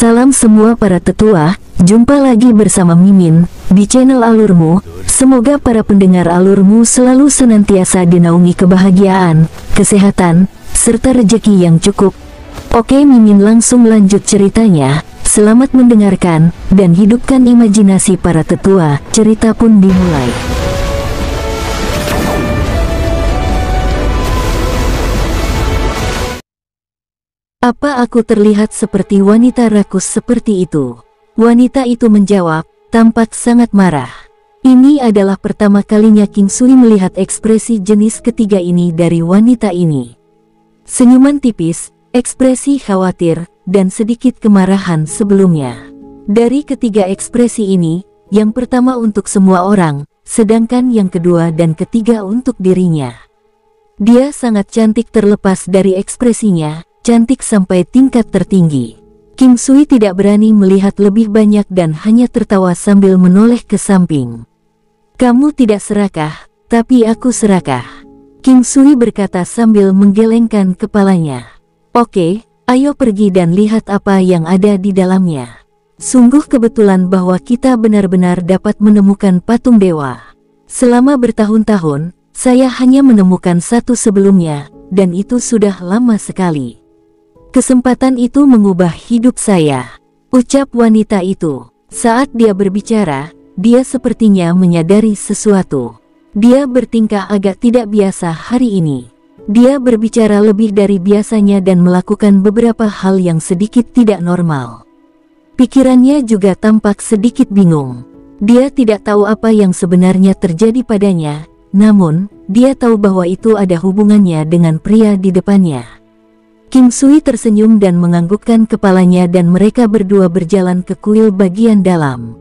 Salam semua para tetua, jumpa lagi bersama Mimin di channel Alurmu. Semoga para pendengar Alurmu selalu senantiasa dinaungi kebahagiaan, kesehatan, serta rezeki yang cukup. Oke, Mimin langsung lanjut ceritanya. Selamat mendengarkan dan hidupkan imajinasi para tetua. Cerita pun dimulai. Apa aku terlihat seperti wanita rakus seperti itu? Wanita itu menjawab, tampak sangat marah. Ini adalah pertama kalinya King Sui melihat ekspresi jenis ketiga ini dari wanita ini. Senyuman tipis, ekspresi khawatir, dan sedikit kemarahan sebelumnya. Dari ketiga ekspresi ini, yang pertama untuk semua orang, sedangkan yang kedua dan ketiga untuk dirinya. Dia sangat cantik terlepas dari ekspresinya, cantik sampai tingkat tertinggi. King Sui tidak berani melihat lebih banyak dan hanya tertawa sambil menoleh ke samping. Kamu tidak serakah, tapi aku serakah. King Sui berkata sambil menggelengkan kepalanya. Oke, ayo pergi dan lihat apa yang ada di dalamnya. Sungguh kebetulan bahwa kita benar-benar dapat menemukan patung dewa. Selama bertahun-tahun, saya hanya menemukan satu sebelumnya, dan itu sudah lama sekali. Kesempatan itu mengubah hidup saya, ucap wanita itu. Saat dia berbicara, dia sepertinya menyadari sesuatu. Dia bertingkah agak tidak biasa hari ini. Dia berbicara lebih dari biasanya dan melakukan beberapa hal yang sedikit tidak normal. Pikirannya juga tampak sedikit bingung. Dia tidak tahu apa yang sebenarnya terjadi padanya, namun, dia tahu bahwa itu ada hubungannya dengan pria di depannya. King Sui tersenyum dan menganggukkan kepalanya dan mereka berdua berjalan ke kuil bagian dalam.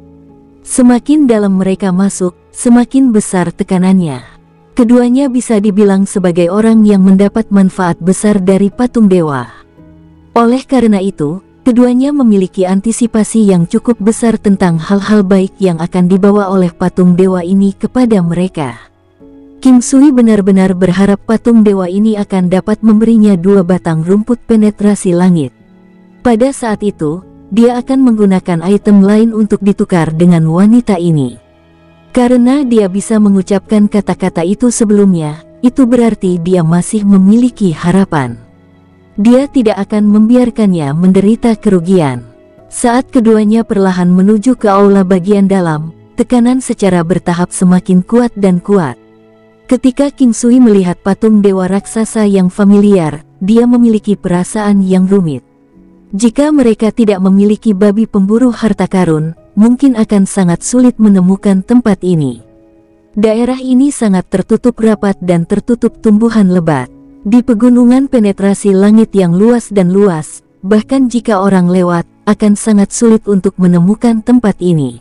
Semakin dalam mereka masuk, semakin besar tekanannya. Keduanya bisa dibilang sebagai orang yang mendapat manfaat besar dari patung dewa. Oleh karena itu, keduanya memiliki antisipasi yang cukup besar tentang hal-hal baik yang akan dibawa oleh patung dewa ini kepada mereka. King Sui benar-benar berharap patung dewa ini akan dapat memberinya 2 batang rumput penetrasi langit. Pada saat itu, dia akan menggunakan item lain untuk ditukar dengan wanita ini. Karena dia bisa mengucapkan kata-kata itu sebelumnya, itu berarti dia masih memiliki harapan. Dia tidak akan membiarkannya menderita kerugian. Saat keduanya perlahan menuju ke aula bagian dalam, tekanan secara bertahap semakin kuat dan kuat. Ketika King Sui melihat patung dewa raksasa yang familiar, dia memiliki perasaan yang rumit. Jika mereka tidak memiliki babi pemburu harta karun, mungkin akan sangat sulit menemukan tempat ini. Daerah ini sangat tertutup rapat dan tertutup tumbuhan lebat. Di pegunungan penetrasi langit yang luas dan luas, bahkan jika orang lewat, akan sangat sulit untuk menemukan tempat ini.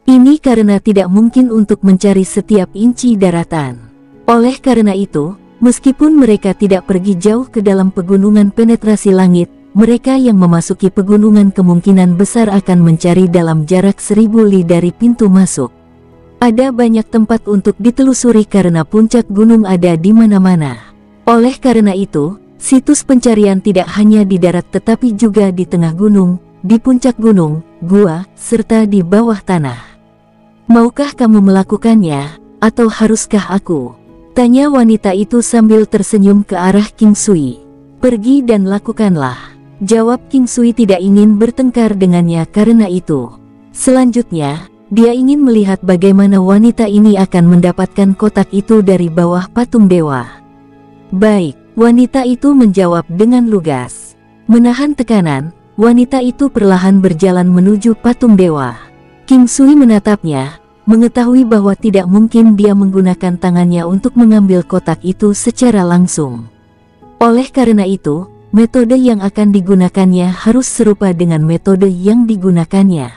Ini karena tidak mungkin untuk mencari setiap inci daratan. Oleh karena itu, meskipun mereka tidak pergi jauh ke dalam pegunungan penetrasi langit, mereka yang memasuki pegunungan kemungkinan besar akan mencari dalam jarak 1000 li dari pintu masuk. Ada banyak tempat untuk ditelusuri karena puncak gunung ada di mana-mana. Oleh karena itu, situs pencarian tidak hanya di darat tetapi juga di tengah gunung, di puncak gunung, gua, serta di bawah tanah. Maukah kamu melakukannya, atau haruskah aku? Tanya wanita itu sambil tersenyum ke arah King Sui. Pergi dan lakukanlah. Jawab King Sui tidak ingin bertengkar dengannya karena itu. Selanjutnya, dia ingin melihat bagaimana wanita ini akan mendapatkan kotak itu dari bawah patung dewa. Baik, wanita itu menjawab dengan lugas. Menahan tekanan, wanita itu perlahan berjalan menuju patung dewa. King Sui menatapnya, mengetahui bahwa tidak mungkin dia menggunakan tangannya untuk mengambil kotak itu secara langsung. Oleh karena itu, metode yang akan digunakannya harus serupa dengan metode yang digunakannya.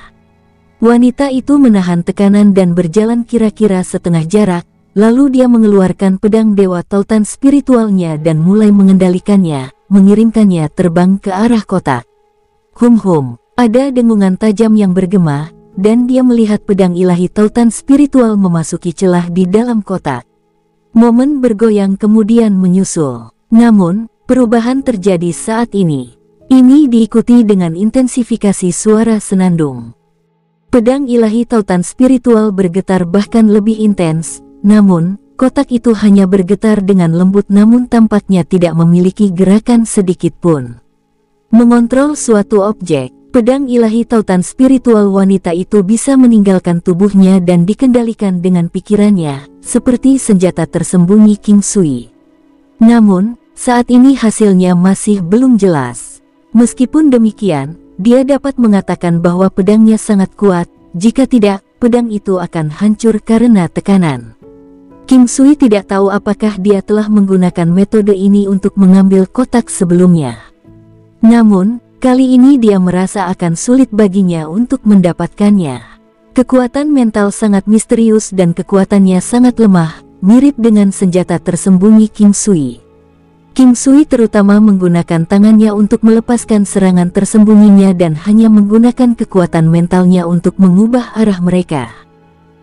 Wanita itu menahan tekanan dan berjalan kira-kira setengah jarak, lalu dia mengeluarkan pedang dewa tautan spiritualnya dan mulai mengendalikannya, mengirimkannya terbang ke arah kotak. Hum, ada dengungan tajam yang bergema, dan dia melihat pedang ilahi tautan spiritual memasuki celah di dalam kotak. Momen bergoyang kemudian menyusul. Namun, perubahan terjadi saat ini. Ini diikuti dengan intensifikasi suara senandung. Pedang ilahi tautan spiritual bergetar bahkan lebih intens, namun, kotak itu hanya bergetar dengan lembut namun tampaknya tidak memiliki gerakan sedikit pun. Mengontrol suatu objek, pedang ilahi tautan spiritual wanita itu bisa meninggalkan tubuhnya dan dikendalikan dengan pikirannya, seperti senjata tersembunyi King Sui. Namun, saat ini hasilnya masih belum jelas. Meskipun demikian, dia dapat mengatakan bahwa pedangnya sangat kuat, jika tidak, pedang itu akan hancur karena tekanan. King Sui tidak tahu apakah dia telah menggunakan metode ini untuk mengambil kotak sebelumnya. Namun, kali ini dia merasa akan sulit baginya untuk mendapatkannya. Kekuatan mental sangat misterius dan kekuatannya sangat lemah, mirip dengan senjata tersembunyi King Sui. King Sui terutama menggunakan tangannya untuk melepaskan serangan tersembunyinya dan hanya menggunakan kekuatan mentalnya untuk mengubah arah mereka.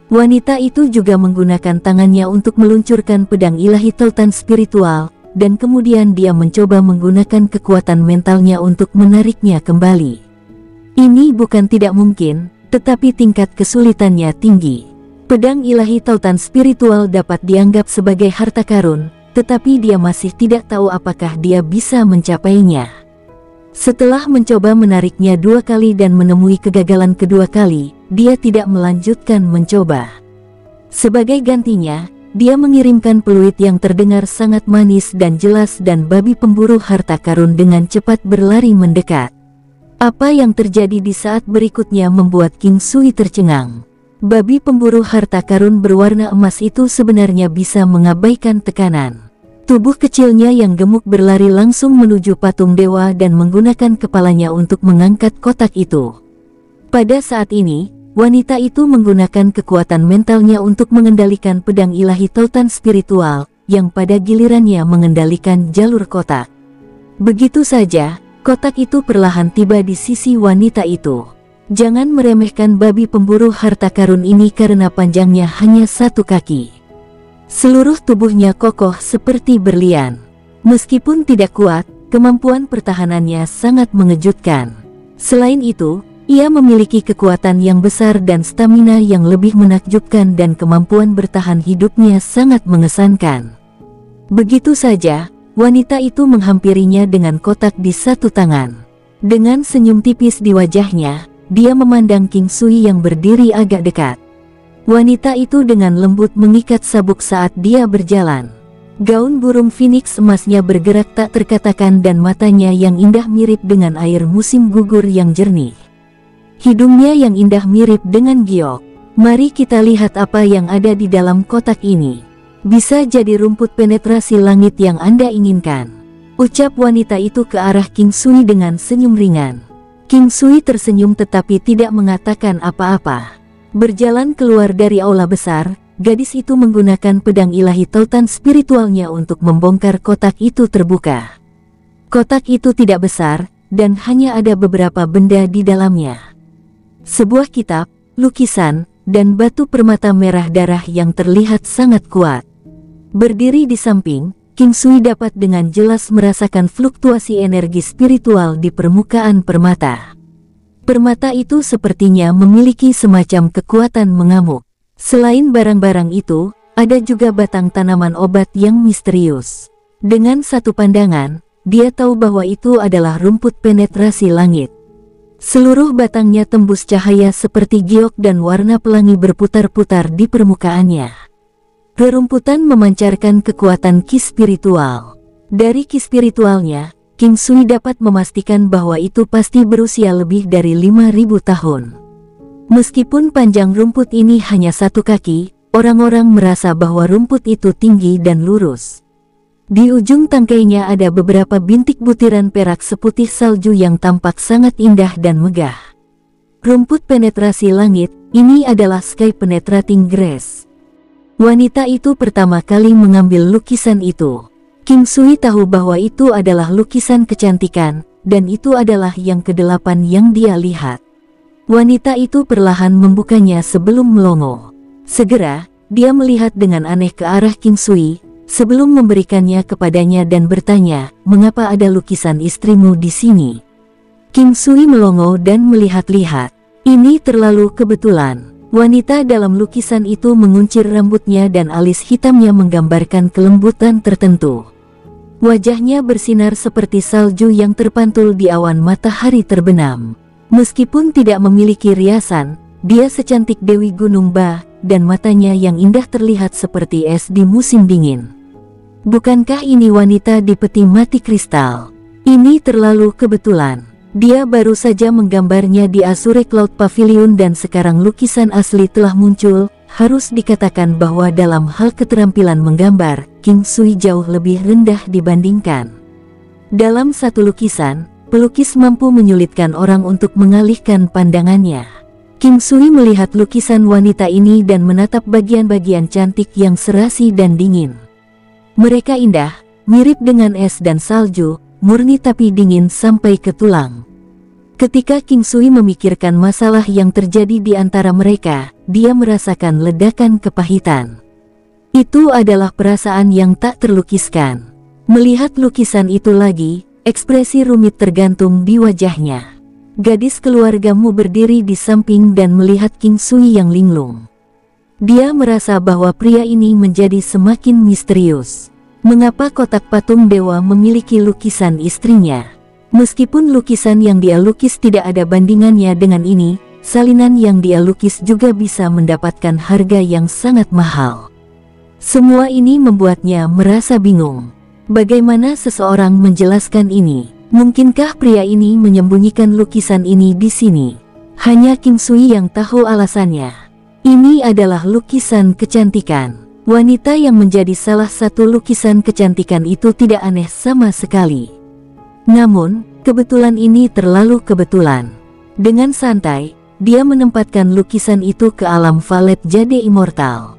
Wanita itu juga menggunakan tangannya untuk meluncurkan pedang ilahi tautan spiritual, dan kemudian dia mencoba menggunakan kekuatan mentalnya untuk menariknya kembali. Ini bukan tidak mungkin, tetapi tingkat kesulitannya tinggi. Pedang ilahi tautan spiritual dapat dianggap sebagai harta karun, tetapi dia masih tidak tahu apakah dia bisa mencapainya. Setelah mencoba menariknya 2 kali dan menemui kegagalan kedua kali, dia tidak melanjutkan mencoba. Sebagai gantinya, dia mengirimkan peluit yang terdengar sangat manis dan jelas dan babi pemburu harta karun dengan cepat berlari mendekat. Apa yang terjadi di saat berikutnya membuat King Sui tercengang. Babi pemburu harta karun berwarna emas itu sebenarnya bisa mengabaikan tekanan. Tubuh kecilnya yang gemuk berlari langsung menuju patung dewa dan menggunakan kepalanya untuk mengangkat kotak itu. Pada saat ini, wanita itu menggunakan kekuatan mentalnya untuk mengendalikan pedang ilahi tautan spiritual, yang pada gilirannya mengendalikan jalur kotak. Begitu saja, kotak itu perlahan tiba di sisi wanita itu. Jangan meremehkan babi pemburu harta karun ini karena panjangnya hanya 1 kaki. Seluruh tubuhnya kokoh seperti berlian. Meskipun tidak kuat, kemampuan pertahanannya sangat mengejutkan. Selain itu, ia memiliki kekuatan yang besar dan stamina yang lebih menakjubkan dan kemampuan bertahan hidupnya sangat mengesankan. Begitu saja, wanita itu menghampirinya dengan kotak di 1 tangan. Dengan senyum tipis di wajahnya, dia memandang King Sui yang berdiri agak dekat. Wanita itu dengan lembut mengikat sabuk saat dia berjalan. Gaun burung phoenix emasnya bergerak tak terkatakan dan matanya yang indah mirip dengan air musim gugur yang jernih. Hidungnya yang indah mirip dengan giok. Mari kita lihat apa yang ada di dalam kotak ini. Bisa jadi rumput penetrasi langit yang Anda inginkan. Ucap wanita itu ke arah King Sui dengan senyum ringan. King Sui tersenyum tetapi tidak mengatakan apa-apa. Berjalan keluar dari aula besar, gadis itu menggunakan pedang ilahi tautan spiritualnya untuk membongkar kotak itu terbuka. Kotak itu tidak besar, dan hanya ada beberapa benda di dalamnya. Sebuah kitab, lukisan, dan batu permata merah darah yang terlihat sangat kuat. Berdiri di samping, King Sui dapat dengan jelas merasakan fluktuasi energi spiritual di permukaan permata. Permata itu sepertinya memiliki semacam kekuatan mengamuk. Selain barang-barang itu, ada juga batang tanaman obat yang misterius. Dengan satu pandangan, dia tahu bahwa itu adalah rumput penetrasi langit. Seluruh batangnya tembus cahaya seperti giok dan warna pelangi berputar-putar di permukaannya. Rerumputan memancarkan kekuatan ki spiritual. Dari ki spiritualnya, King Sui dapat memastikan bahwa itu pasti berusia lebih dari 5.000 tahun. Meskipun panjang rumput ini hanya 1 kaki, orang-orang merasa bahwa rumput itu tinggi dan lurus. Di ujung tangkainya ada beberapa bintik butiran perak seputih salju yang tampak sangat indah dan megah. Rumput penetrasi langit, ini adalah Sky Penetrating Grass. Wanita itu pertama kali mengambil lukisan itu. King Sui tahu bahwa itu adalah lukisan kecantikan, dan itu adalah yang ke-8 yang dia lihat. Wanita itu perlahan membukanya sebelum melongo. Segera, dia melihat dengan aneh ke arah King Sui, sebelum memberikannya kepadanya dan bertanya, "Mengapa ada lukisan istrimu di sini?" King Sui melongo dan melihat-lihat. Ini terlalu kebetulan. Wanita dalam lukisan itu menguncir rambutnya dan alis hitamnya menggambarkan kelembutan tertentu. Wajahnya bersinar seperti salju yang terpantul di awan matahari terbenam. Meskipun tidak memiliki riasan, dia secantik Dewi Gunung Ba, dan matanya yang indah terlihat seperti es di musim dingin. Bukankah ini wanita di peti mati kristal? Ini terlalu kebetulan. Dia baru saja menggambarnya di Azure Cloud Pavilion dan sekarang lukisan asli telah muncul. Harus dikatakan bahwa dalam hal keterampilan menggambar, King Sui jauh lebih rendah dibandingkan. Dalam satu lukisan, pelukis mampu menyulitkan orang untuk mengalihkan pandangannya. King Sui melihat lukisan wanita ini dan menatap bagian-bagian cantik yang serasi dan dingin. Mereka indah, mirip dengan es dan salju, murni tapi dingin sampai ke tulang. Ketika King Sui memikirkan masalah yang terjadi di antara mereka, dia merasakan ledakan kepahitan. Itu adalah perasaan yang tak terlukiskan. Melihat lukisan itu lagi, ekspresi rumit tergantung di wajahnya. Gadis keluargamu berdiri di samping dan melihat King Sui yang linglung. Dia merasa bahwa pria ini menjadi semakin misterius. Mengapa kotak patung dewa memiliki lukisan istrinya? Meskipun lukisan yang dia lukis tidak ada bandingannya dengan ini, salinan yang dia lukis juga bisa mendapatkan harga yang sangat mahal. Semua ini membuatnya merasa bingung. Bagaimana seseorang menjelaskan ini? Mungkinkah pria ini menyembunyikan lukisan ini di sini? Hanya King Sui yang tahu alasannya. Ini adalah lukisan kecantikan. Wanita yang menjadi salah satu lukisan kecantikan itu tidak aneh sama sekali. Namun, kebetulan ini terlalu kebetulan. Dengan santai, dia menempatkan lukisan itu ke alam Valet Jade Immortal.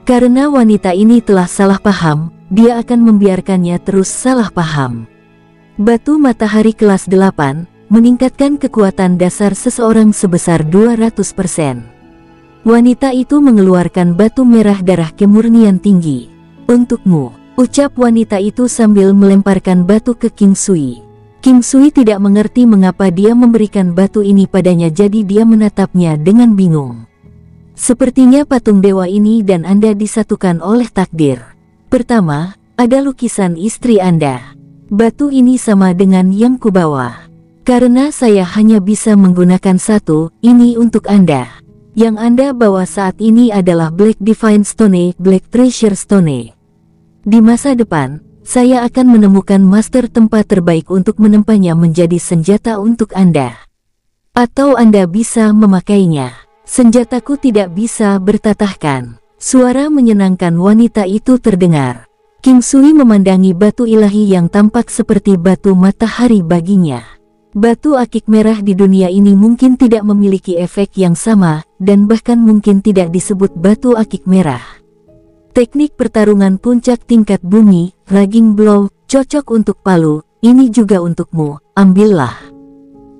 Karena wanita ini telah salah paham, dia akan membiarkannya terus salah paham. Batu matahari kelas 8 meningkatkan kekuatan dasar seseorang sebesar 200%. Wanita itu mengeluarkan batu merah darah kemurnian tinggi. Untukmu, ucap wanita itu sambil melemparkan batu ke King Sui. King Sui tidak mengerti mengapa dia memberikan batu ini padanya, jadi dia menatapnya dengan bingung. Sepertinya patung dewa ini dan Anda disatukan oleh takdir. Pertama, ada lukisan istri Anda. Batu ini sama dengan yang kubawa. Karena saya hanya bisa menggunakan satu, ini untuk Anda. Yang Anda bawa saat ini adalah Black Divine Stone, Black Treasure Stone. Di masa depan, saya akan menemukan master tempat terbaik untuk menempanya menjadi senjata untuk Anda. Atau Anda bisa memakainya. Senjataku tidak bisa bertatahkan. Suara menyenangkan wanita itu terdengar. King Sui memandangi batu ilahi yang tampak seperti batu matahari baginya. Batu akik merah di dunia ini mungkin tidak memiliki efek yang sama, dan bahkan mungkin tidak disebut batu akik merah. Teknik pertarungan puncak tingkat bumi, Raging Blow, cocok untuk Palu, ini juga untukmu, ambillah.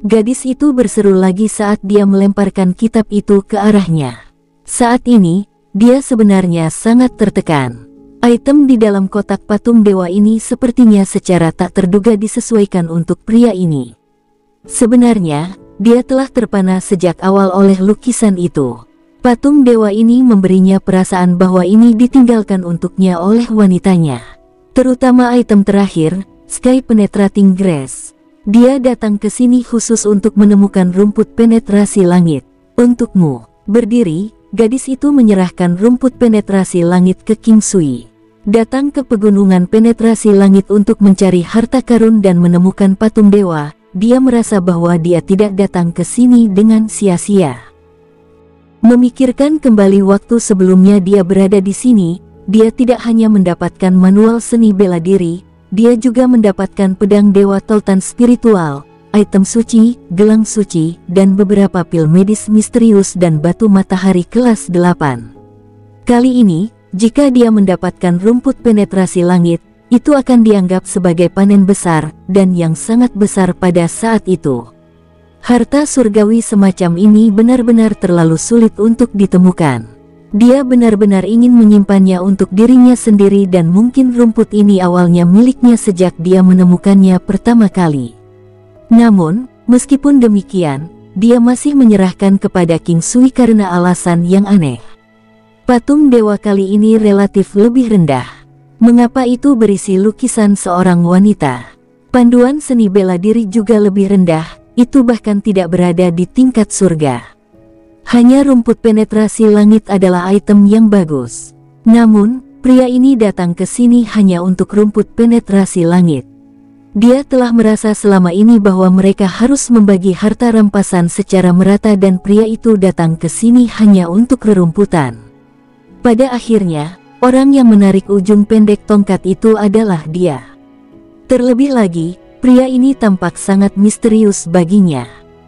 Gadis itu berseru lagi saat dia melemparkan kitab itu ke arahnya. Saat ini, dia sebenarnya sangat tertekan. Item di dalam kotak patung dewa ini sepertinya secara tak terduga disesuaikan untuk pria ini. Sebenarnya, dia telah terpana sejak awal oleh lukisan itu. Patung dewa ini memberinya perasaan bahwa ini ditinggalkan untuknya oleh wanitanya. Terutama item terakhir, Sky Penetrating Grass. Dia datang ke sini khusus untuk menemukan rumput penetrasi langit. Untukmu. Berdiri, gadis itu menyerahkan rumput penetrasi langit ke King Sui. Datang ke pegunungan penetrasi langit untuk mencari harta karun dan menemukan patung dewa. Dia merasa bahwa dia tidak datang ke sini dengan sia-sia. Memikirkan kembali waktu sebelumnya dia berada di sini, dia tidak hanya mendapatkan manual seni bela diri, dia juga mendapatkan pedang dewa Toltan spiritual, item suci, gelang suci, dan beberapa pil medis misterius dan batu matahari kelas 8. Kali ini, jika dia mendapatkan rumput penetrasi langit, itu akan dianggap sebagai panen besar, dan yang sangat besar pada saat itu. Harta surgawi semacam ini benar-benar terlalu sulit untuk ditemukan. Dia benar-benar ingin menyimpannya untuk dirinya sendiri dan mungkin rumput ini awalnya miliknya sejak dia menemukannya pertama kali. Namun, Meskipun demikian, dia masih menyerahkan kepada King Sui karena alasan yang aneh. Patung dewa kali ini relatif lebih rendah. Mengapa itu berisi lukisan seorang wanita? Panduan seni bela diri juga lebih rendah, itu bahkan tidak berada di tingkat surga. Hanya rumput penetrasi langit adalah item yang bagus. Namun, pria ini datang ke sini hanya untuk rumput penetrasi langit. Dia telah merasa selama ini bahwa mereka harus membagi harta rampasan secara merata dan pria itu datang ke sini hanya untuk rerumputan. Pada akhirnya, orang yang menarik ujung pendek tongkat itu adalah dia. Terlebih lagi, pria ini tampak sangat misterius baginya.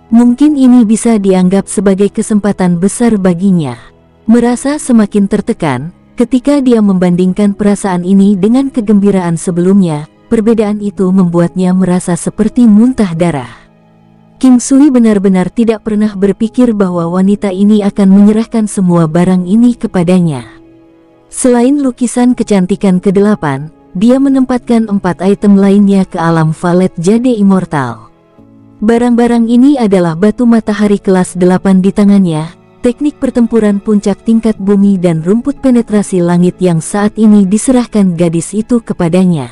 Mungkin ini bisa dianggap sebagai kesempatan besar baginya. Merasa semakin tertekan, ketika dia membandingkan perasaan ini dengan kegembiraan sebelumnya, perbedaan itu membuatnya merasa seperti muntah darah. King Sui benar-benar tidak pernah berpikir bahwa wanita ini akan menyerahkan semua barang ini kepadanya. Selain lukisan kecantikan ke-8, dia menempatkan 4 item lainnya ke alam valet jade immortal. Barang-barang ini adalah batu matahari kelas 8 di tangannya, teknik pertempuran puncak tingkat bumi dan rumput penetrasi langit yang saat ini diserahkan gadis itu kepadanya.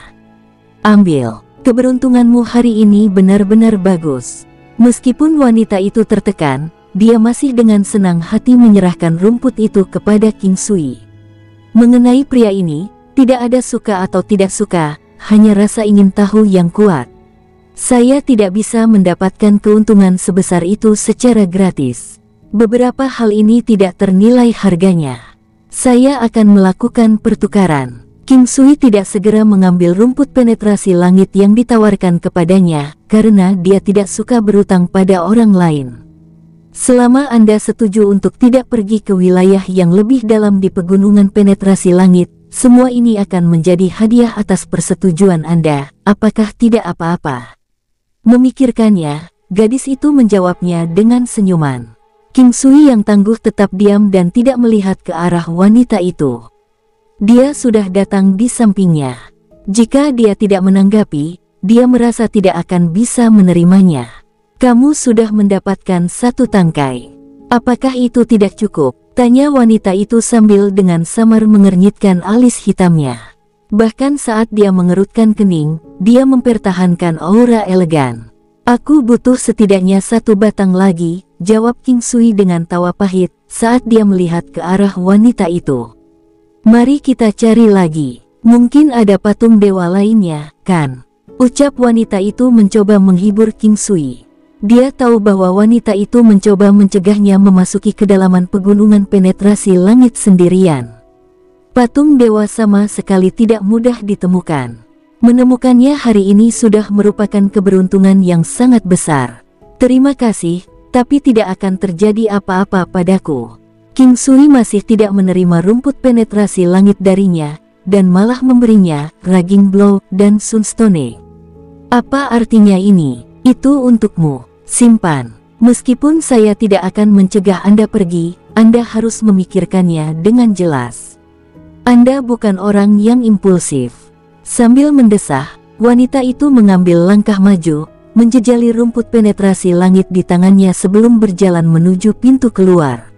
Ambil, keberuntunganmu hari ini benar-benar bagus. Meskipun wanita itu tertekan, dia masih dengan senang hati menyerahkan rumput itu kepada King Sui. Mengenai pria ini, tidak ada suka atau tidak suka, hanya rasa ingin tahu yang kuat. Saya tidak bisa mendapatkan keuntungan sebesar itu secara gratis. Beberapa hal ini tidak ternilai harganya. Saya akan melakukan pertukaran. King Sui tidak segera mengambil rumput penetrasi langit yang ditawarkan kepadanya, karena dia tidak suka berutang pada orang lain. Selama Anda setuju untuk tidak pergi ke wilayah yang lebih dalam di pegunungan penetrasi langit, semua ini akan menjadi hadiah atas persetujuan Anda, apakah tidak apa-apa? Memikirkannya, gadis itu menjawabnya dengan senyuman. King Sui yang tangguh tetap diam dan tidak melihat ke arah wanita itu. Dia sudah datang di sampingnya. Jika dia tidak menanggapi, dia merasa tidak akan bisa menerimanya. Kamu sudah mendapatkan 1 tangkai. Apakah itu tidak cukup? Tanya wanita itu sambil dengan samar mengernyitkan alis hitamnya. Bahkan saat dia mengerutkan kening, dia mempertahankan aura elegan. Aku butuh setidaknya 1 batang lagi, jawab King Sui dengan tawa pahit saat dia melihat ke arah wanita itu. Mari kita cari lagi. Mungkin ada patung dewa lainnya, kan? Ucap wanita itu mencoba menghibur King Sui. Dia tahu bahwa wanita itu mencoba mencegahnya memasuki kedalaman pegunungan penetrasi langit sendirian. Patung dewa sama sekali tidak mudah ditemukan. Menemukannya hari ini sudah merupakan keberuntungan yang sangat besar. Terima kasih, tapi tidak akan terjadi apa-apa padaku. King Sui masih tidak menerima rumput penetrasi langit darinya, dan malah memberinya Raging Blow dan Sunstone. Apa artinya ini? Itu untukmu, simpan. Meskipun saya tidak akan mencegah Anda pergi, Anda harus memikirkannya dengan jelas. Anda bukan orang yang impulsif. Sambil mendesah, wanita itu mengambil langkah maju, menjejali rumput penetrasi langit di tangannya sebelum berjalan menuju pintu keluar.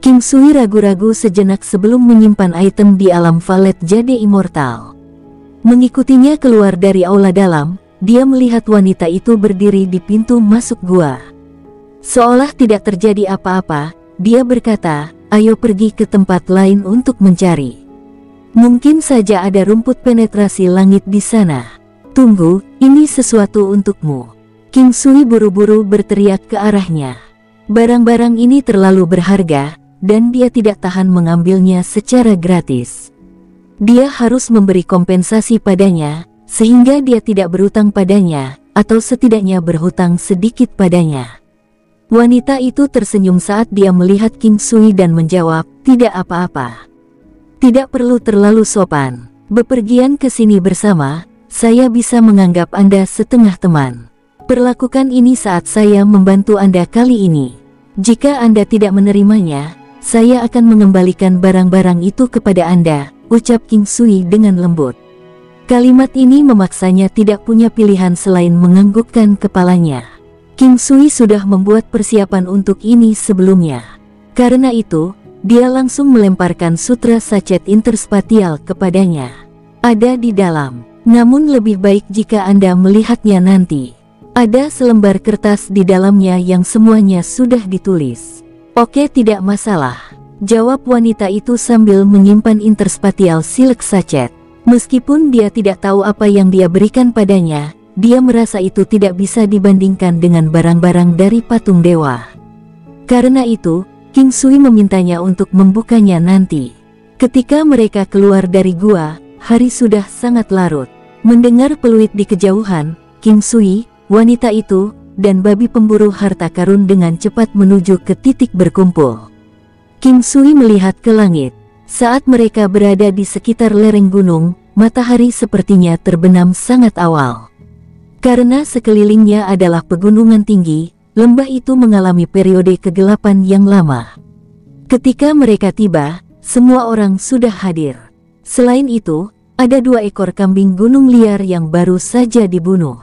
King Sui ragu-ragu sejenak sebelum menyimpan item di alam valet jade immortal. Mengikutinya keluar dari aula dalam, dia melihat wanita itu berdiri di pintu masuk gua. Seolah tidak terjadi apa-apa, dia berkata, "Ayo pergi ke tempat lain untuk mencari. Mungkin saja ada rumput penetrasi langit di sana. Tunggu, ini sesuatu untukmu." King Sui buru-buru berteriak ke arahnya. Barang-barang ini terlalu berharga, dan dia tidak tahan mengambilnya secara gratis. Dia harus memberi kompensasi padanya, sehingga dia tidak berhutang padanya, atau setidaknya berhutang sedikit padanya. Wanita itu tersenyum saat dia melihat King Sui dan menjawab, "Tidak apa-apa. Tidak perlu terlalu sopan. Bepergian ke sini bersama, saya bisa menganggap Anda setengah teman. Perlakukan ini saat saya membantu Anda kali ini. Jika Anda tidak menerimanya, saya akan mengembalikan barang-barang itu kepada Anda," ucap King Sui dengan lembut. Kalimat ini memaksanya tidak punya pilihan selain menganggukkan kepalanya. King Sui sudah membuat persiapan untuk ini sebelumnya. Karena itu, dia langsung melemparkan sutra sachet interspatial kepadanya. Ada di dalam, namun lebih baik jika Anda melihatnya nanti. Ada selembar kertas di dalamnya yang semuanya sudah ditulis. Oke, tidak masalah, jawab wanita itu sambil menyimpan interspatial silk sachet. Meskipun dia tidak tahu apa yang dia berikan padanya, dia merasa itu tidak bisa dibandingkan dengan barang-barang dari patung dewa. Karena itu, King Sui memintanya untuk membukanya nanti. Ketika mereka keluar dari gua, hari sudah sangat larut. Mendengar peluit di kejauhan, King Sui, wanita itu, dan babi pemburu harta karun dengan cepat menuju ke titik berkumpul. King Sui melihat ke langit. Saat mereka berada di sekitar lereng gunung, matahari sepertinya terbenam sangat awal. Karena sekelilingnya adalah pegunungan tinggi, lembah itu mengalami periode kegelapan yang lama. Ketika mereka tiba, semua orang sudah hadir. Selain itu, ada 2 ekor kambing gunung liar yang baru saja dibunuh.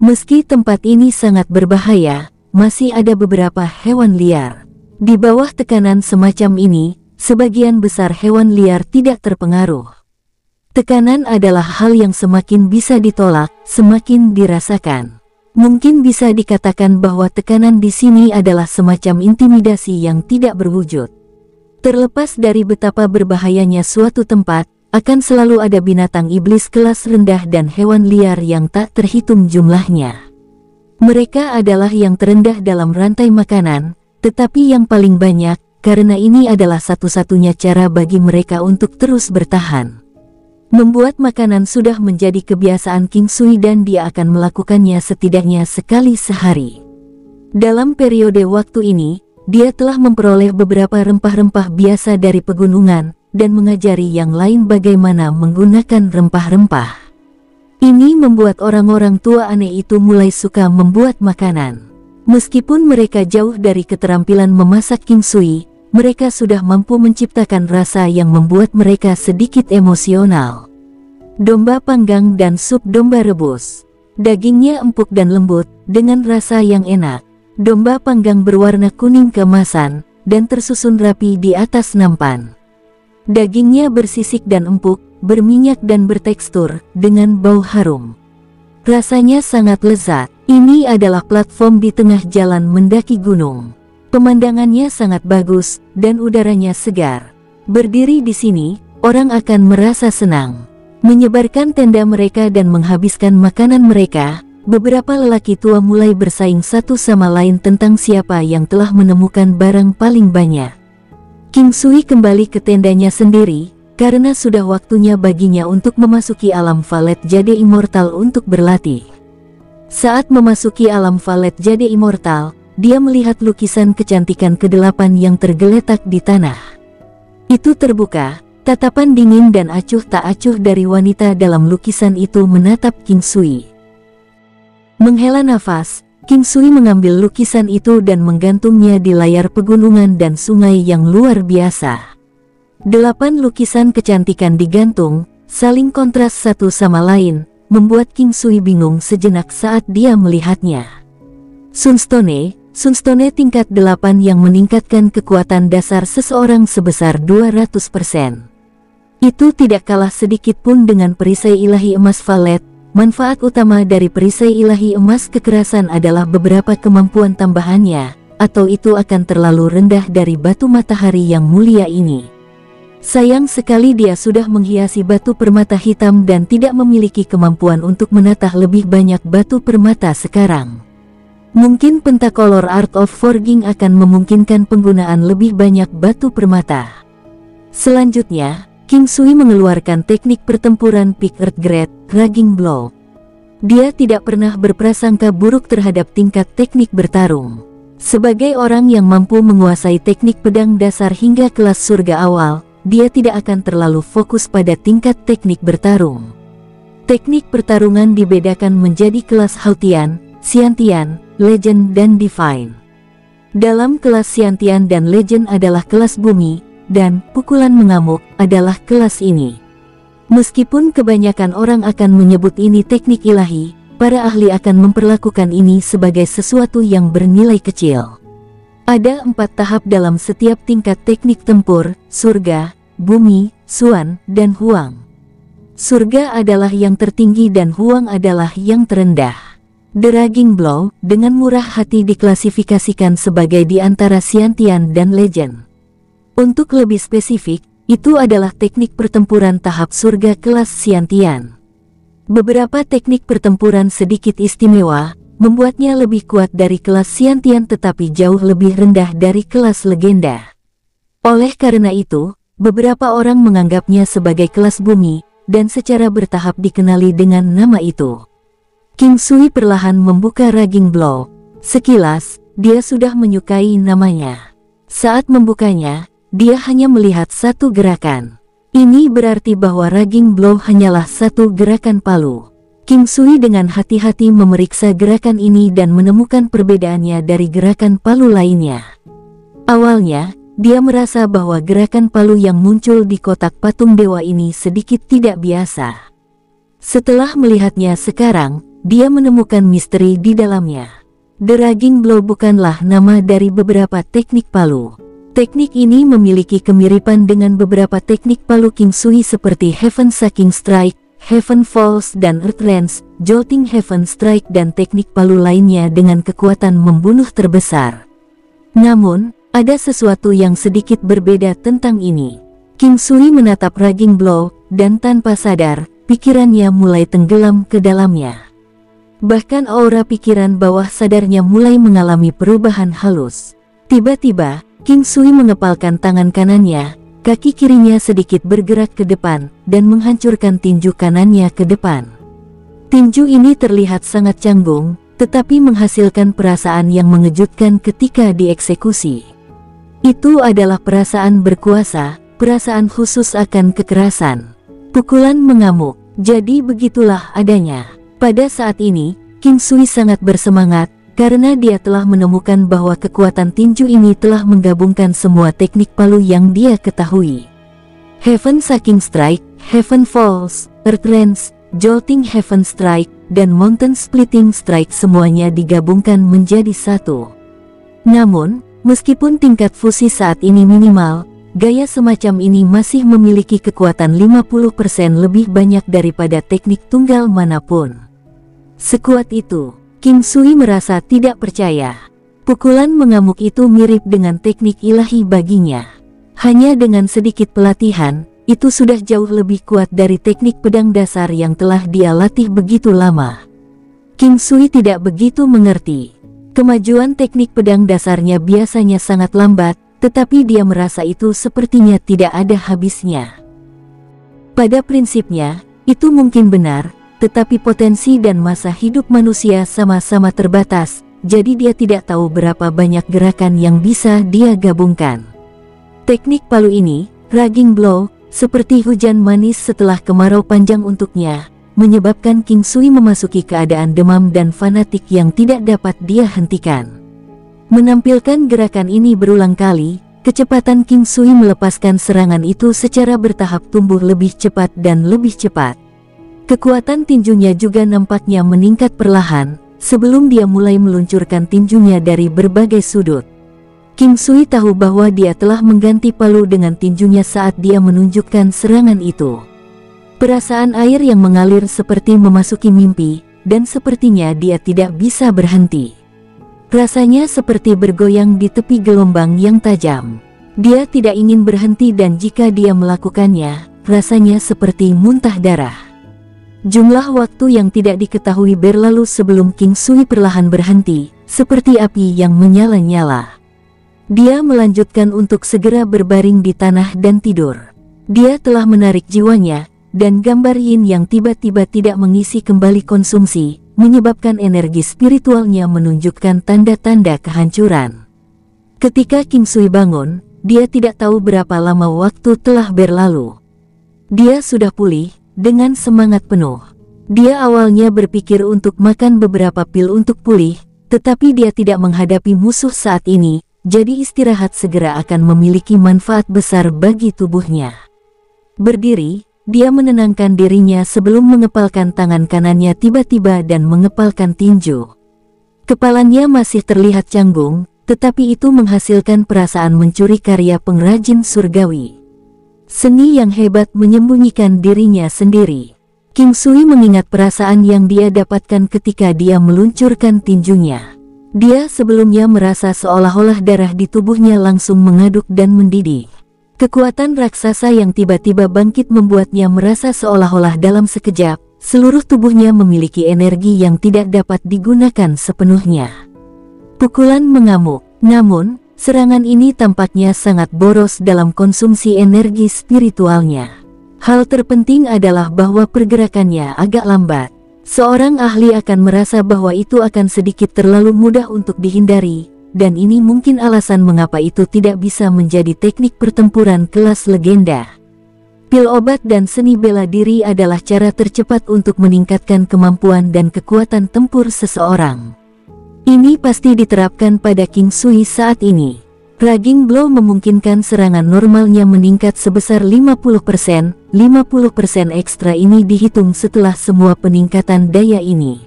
Meski tempat ini sangat berbahaya, masih ada beberapa hewan liar. Di bawah tekanan semacam ini, sebagian besar hewan liar tidak terpengaruh. Tekanan adalah hal yang semakin bisa ditolak, semakin dirasakan. Mungkin bisa dikatakan bahwa tekanan di sini adalah semacam intimidasi yang tidak berwujud. Terlepas dari betapa berbahayanya suatu tempat, akan selalu ada binatang iblis kelas rendah dan hewan liar yang tak terhitung jumlahnya. Mereka adalah yang terendah dalam rantai makanan, tetapi yang paling banyak, karena ini adalah satu-satunya cara bagi mereka untuk terus bertahan. Membuat makanan sudah menjadi kebiasaan King Sui dan dia akan melakukannya setidaknya sekali sehari. Dalam periode waktu ini, dia telah memperoleh beberapa rempah-rempah biasa dari pegunungan dan mengajari yang lain bagaimana menggunakan rempah-rempah. Ini membuat orang-orang tua aneh itu mulai suka membuat makanan. Meskipun mereka jauh dari keterampilan memasak King Sui, mereka sudah mampu menciptakan rasa yang membuat mereka sedikit emosional. Domba panggang dan sup domba rebus. Dagingnya empuk dan lembut, dengan rasa yang enak. Domba panggang berwarna kuning keemasan, dan tersusun rapi di atas nampan. Dagingnya bersisik dan empuk, berminyak dan bertekstur, dengan bau harum. Rasanya sangat lezat. Ini adalah platform di tengah jalan mendaki gunung. Pemandangannya sangat bagus, dan udaranya segar. Berdiri di sini, orang akan merasa senang. Menyebarkan tenda mereka dan menghabiskan makanan mereka, beberapa lelaki tua mulai bersaing satu sama lain tentang siapa yang telah menemukan barang paling banyak. King Sui kembali ke tendanya sendiri, karena sudah waktunya baginya untuk memasuki alam Valet Jade Immortal untuk berlatih. Saat memasuki alam Valet Jade Immortal, dia melihat lukisan kecantikan ke-8 yang tergeletak di tanah. Itu terbuka, tatapan dingin dan acuh tak acuh dari wanita dalam lukisan itu menatap King Sui. Menghela nafas, King Sui mengambil lukisan itu dan menggantungnya di layar pegunungan dan sungai yang luar biasa. 8 lukisan kecantikan digantung, saling kontras satu sama lain, membuat King Sui bingung sejenak saat dia melihatnya. Sunstone tingkat 8 yang meningkatkan kekuatan dasar seseorang sebesar 200%. Itu tidak kalah sedikit pun dengan perisai ilahi emas Valet. Manfaat utama dari perisai ilahi emas kekerasan adalah beberapa kemampuan tambahannya, atau itu akan terlalu rendah dari batu matahari yang mulia ini. Sayang sekali dia sudah menghiasi batu permata hitam dan tidak memiliki kemampuan untuk menatah lebih banyak batu permata sekarang. Mungkin Pentacolor Art of Forging akan memungkinkan penggunaan lebih banyak batu permata. Selanjutnya, King Sui mengeluarkan teknik pertempuran Pick Earth Grade, Raging Blow. Dia tidak pernah berprasangka buruk terhadap tingkat teknik bertarung. Sebagai orang yang mampu menguasai teknik pedang dasar hingga kelas surga awal, dia tidak akan terlalu fokus pada tingkat teknik bertarung. Teknik pertarungan dibedakan menjadi kelas Hautian, Xiantian, Legend dan Divine. Dalam kelas Xiantian dan Legend adalah kelas bumi, dan pukulan mengamuk adalah kelas ini. Meskipun kebanyakan orang akan menyebut ini teknik ilahi, para ahli akan memperlakukan ini sebagai sesuatu yang bernilai kecil. Ada 4 tahap dalam setiap tingkat teknik tempur: surga, bumi, Xuan, dan Huang. Surga adalah yang tertinggi dan Huang adalah yang terendah. The Raging Blow dengan murah hati diklasifikasikan sebagai di antara Xiantian dan Legend. Untuk lebih spesifik, itu adalah teknik pertempuran tahap surga kelas Xiantian. Beberapa teknik pertempuran sedikit istimewa, membuatnya lebih kuat dari kelas Xiantian tetapi jauh lebih rendah dari kelas legenda. Oleh karena itu, beberapa orang menganggapnya sebagai kelas bumi, dan secara bertahap dikenali dengan nama itu. King Sui perlahan membuka Raging Blow. Sekilas, dia sudah menyukai namanya. Saat membukanya, dia hanya melihat satu gerakan. Ini berarti bahwa Raging Blow hanyalah satu gerakan palu. King Sui dengan hati-hati memeriksa gerakan ini dan menemukan perbedaannya dari gerakan palu lainnya. Awalnya, dia merasa bahwa gerakan palu yang muncul di kotak patung dewa ini sedikit tidak biasa. Setelah melihatnya sekarang, dia menemukan misteri di dalamnya. The Raging Blow bukanlah nama dari beberapa teknik palu. Teknik ini memiliki kemiripan dengan beberapa teknik palu King Sui seperti Heaven Shaking Strike, Heaven Falls, dan Earthlands, Jolting Heaven Strike, dan teknik palu lainnya dengan kekuatan membunuh terbesar. Namun, ada sesuatu yang sedikit berbeda tentang ini. King Sui menatap Raging Blow, dan tanpa sadar, pikirannya mulai tenggelam ke dalamnya. Bahkan aura pikiran bawah sadarnya mulai mengalami perubahan halus. Tiba-tiba, King Sui mengepalkan tangan kanannya, kaki kirinya sedikit bergerak ke depan, dan menghancurkan tinju kanannya ke depan. Tinju ini terlihat sangat canggung, tetapi menghasilkan perasaan yang mengejutkan ketika dieksekusi. Itu adalah perasaan berkuasa, perasaan khusus akan kekerasan. Pukulan mengamuk, jadi begitulah adanya. Pada saat ini, King Sui sangat bersemangat, karena dia telah menemukan bahwa kekuatan tinju ini telah menggabungkan semua teknik palu yang dia ketahui. Heaven Shaking Strike, Heaven Falls, Earthlands, Jolting Heaven Strike, dan Mountain Splitting Strike semuanya digabungkan menjadi satu. Namun, meskipun tingkat fusi saat ini minimal, gaya semacam ini masih memiliki kekuatan 50% lebih banyak daripada teknik tunggal manapun. Sekuat itu, King Sui merasa tidak percaya. Pukulan mengamuk itu mirip dengan teknik ilahi baginya. Hanya dengan sedikit pelatihan, itu sudah jauh lebih kuat dari teknik pedang dasar yang telah dia latih begitu lama. King Sui tidak begitu mengerti. Kemajuan teknik pedang dasarnya biasanya sangat lambat, tetapi dia merasa itu sepertinya tidak ada habisnya. Pada prinsipnya, itu mungkin benar, tetapi potensi dan masa hidup manusia sama-sama terbatas, jadi dia tidak tahu berapa banyak gerakan yang bisa dia gabungkan. Teknik palu ini, Raging Blow, seperti hujan manis setelah kemarau panjang untuknya, menyebabkan King Sui memasuki keadaan demam dan fanatik yang tidak dapat dia hentikan. Menampilkan gerakan ini berulang kali, kecepatan King Sui melepaskan serangan itu secara bertahap tumbuh lebih cepat dan lebih cepat. Kekuatan tinjunya juga nampaknya meningkat perlahan, sebelum dia mulai meluncurkan tinjunya dari berbagai sudut. King Sui tahu bahwa dia telah mengganti palu dengan tinjunya saat dia menunjukkan serangan itu. Perasaan air yang mengalir seperti memasuki mimpi, dan sepertinya dia tidak bisa berhenti. Rasanya seperti bergoyang di tepi gelombang yang tajam. Dia tidak ingin berhenti dan jika dia melakukannya, rasanya seperti muntah darah. Jumlah waktu yang tidak diketahui berlalu sebelum King Sui perlahan berhenti, seperti api yang menyala-nyala. Dia melanjutkan untuk segera berbaring di tanah dan tidur. Dia telah menarik jiwanya, dan gambar yin yang tiba-tiba tidak mengisi kembali konsumsi, menyebabkan energi spiritualnya menunjukkan tanda-tanda kehancuran. Ketika King Sui bangun, dia tidak tahu berapa lama waktu telah berlalu. Dia sudah pulih, dengan semangat penuh. Dia awalnya berpikir untuk makan beberapa pil untuk pulih, tetapi dia tidak menghadapi musuh saat ini, jadi istirahat segera akan memiliki manfaat besar bagi tubuhnya. Berdiri, dia menenangkan dirinya sebelum mengepalkan tangan kanannya tiba-tiba dan mengepalkan tinju. Kepalanya masih terlihat canggung, tetapi itu menghasilkan perasaan mencuri karya pengrajin surgawi. Seni yang hebat menyembunyikan dirinya sendiri. King Sui mengingat perasaan yang dia dapatkan ketika dia meluncurkan tinjunya. Dia sebelumnya merasa seolah-olah darah di tubuhnya langsung mengaduk dan mendidih. Kekuatan raksasa yang tiba-tiba bangkit membuatnya merasa seolah-olah dalam sekejap, seluruh tubuhnya memiliki energi yang tidak dapat digunakan sepenuhnya. Pukulan mengamuk, namun, serangan ini tampaknya sangat boros dalam konsumsi energi spiritualnya. Hal terpenting adalah bahwa pergerakannya agak lambat. Seorang ahli akan merasa bahwa itu akan sedikit terlalu mudah untuk dihindari, dan ini mungkin alasan mengapa itu tidak bisa menjadi teknik pertempuran kelas legenda. Pil obat dan seni bela diri adalah cara tercepat untuk meningkatkan kemampuan dan kekuatan tempur seseorang. Ini pasti diterapkan pada King Sui saat ini. Raging blow memungkinkan serangan normalnya meningkat sebesar 50%, 50% ekstra ini dihitung setelah semua peningkatan daya ini.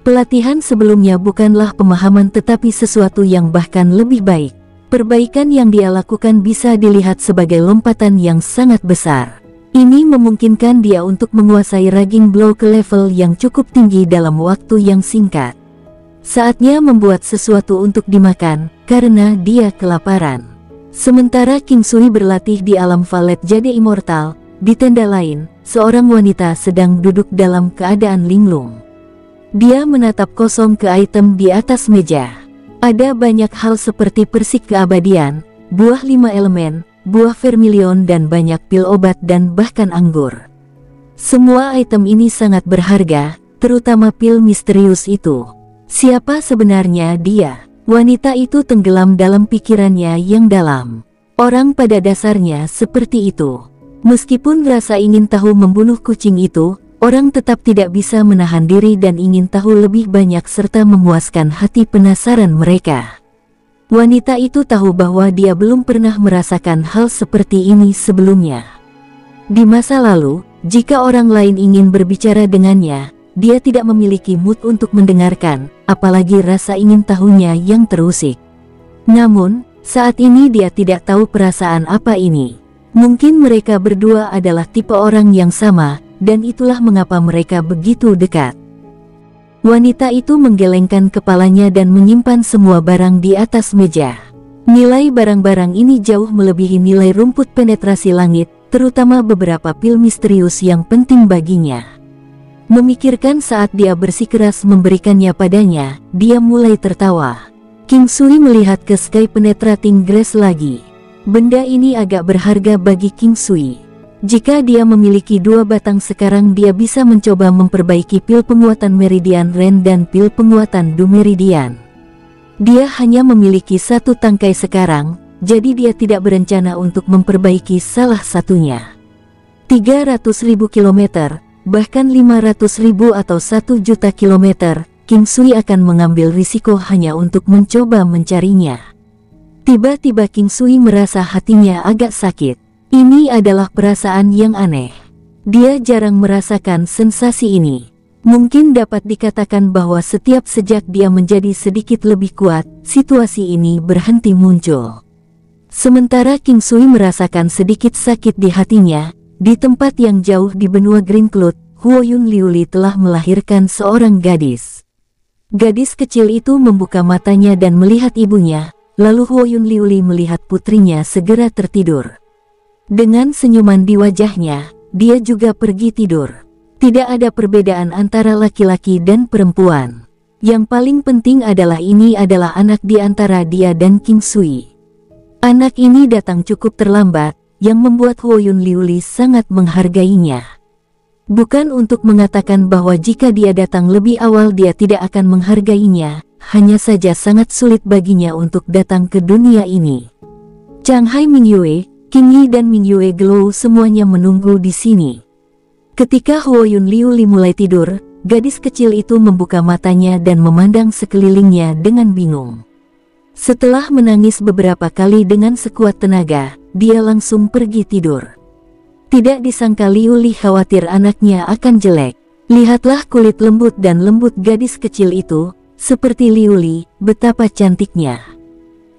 Pelatihan sebelumnya bukanlah pemahaman tetapi sesuatu yang bahkan lebih baik. Perbaikan yang dia lakukan bisa dilihat sebagai lompatan yang sangat besar. Ini memungkinkan dia untuk menguasai raging blow ke level yang cukup tinggi dalam waktu yang singkat. Saatnya membuat sesuatu untuk dimakan, karena dia kelaparan. Sementara King Sui berlatih di alam valet Jade Immortal, di tenda lain, seorang wanita sedang duduk dalam keadaan linglung. Dia menatap kosong ke item di atas meja. Ada banyak hal seperti persik keabadian, buah 5 elemen, buah vermilion dan banyak pil obat dan bahkan anggur. Semua item ini sangat berharga, terutama pil misterius itu. Siapa sebenarnya dia? Wanita itu tenggelam dalam pikirannya yang dalam. Orang pada dasarnya seperti itu. Meskipun rasa ingin tahu membunuh kucing itu, orang tetap tidak bisa menahan diri dan ingin tahu lebih banyak serta memuaskan hati penasaran mereka. Wanita itu tahu bahwa dia belum pernah merasakan hal seperti ini sebelumnya. Di masa lalu, jika orang lain ingin berbicara dengannya, dia tidak memiliki mood untuk mendengarkan, apalagi rasa ingin tahunya yang terusik. Namun, saat ini dia tidak tahu perasaan apa ini. Mungkin mereka berdua adalah tipe orang yang sama, dan itulah mengapa mereka begitu dekat. Wanita itu menggelengkan kepalanya dan menyimpan semua barang di atas meja. Nilai barang-barang ini jauh melebihi nilai rumput penetrasi langit, terutama beberapa pil misterius yang penting baginya. Memikirkan saat dia bersikeras memberikannya padanya, dia mulai tertawa. King Sui melihat ke Sky Penetrating Grace lagi. Benda ini agak berharga bagi King Sui. Jika dia memiliki 2 batang sekarang dia bisa mencoba memperbaiki pil penguatan Meridian Ren dan pil penguatan Du Meridian. Dia hanya memiliki 1 tangkai sekarang, jadi dia tidak berencana untuk memperbaiki salah satunya. 300.000 kilometer, bahkan 500.000 atau 1 juta kilometer, King Sui akan mengambil risiko hanya untuk mencoba mencarinya. Tiba-tiba King Sui merasa hatinya agak sakit. Ini adalah perasaan yang aneh. Dia jarang merasakan sensasi ini. Mungkin dapat dikatakan bahwa sejak dia menjadi sedikit lebih kuat, situasi ini berhenti muncul. Sementara King Sui merasakan sedikit sakit di hatinya, di tempat yang jauh di benua Green Cloud, Huoyun Liuli telah melahirkan seorang gadis. Gadis kecil itu membuka matanya dan melihat ibunya, lalu Huoyun Liuli melihat putrinya segera tertidur. Dengan senyuman di wajahnya, dia juga pergi tidur. Tidak ada perbedaan antara laki-laki dan perempuan. Yang paling penting adalah ini adalah anak di antara dia dan King Sui. Anak ini datang cukup terlambat, yang membuat Huoyun Liuli sangat menghargainya. Bukan untuk mengatakan bahwa jika dia datang lebih awal dia tidak akan menghargainya, hanya saja sangat sulit baginya untuk datang ke dunia ini. Changhai Mingyue, King Yi dan Mingyue Glow semuanya menunggu di sini. Ketika Huoyun Liuli mulai tidur, gadis kecil itu membuka matanya dan memandang sekelilingnya dengan bingung. Setelah menangis beberapa kali dengan sekuat tenaga, dia langsung pergi tidur. Tidak disangka Liu Li khawatir anaknya akan jelek. Lihatlah kulit lembut dan lembut gadis kecil itu, seperti Liu Li, betapa cantiknya.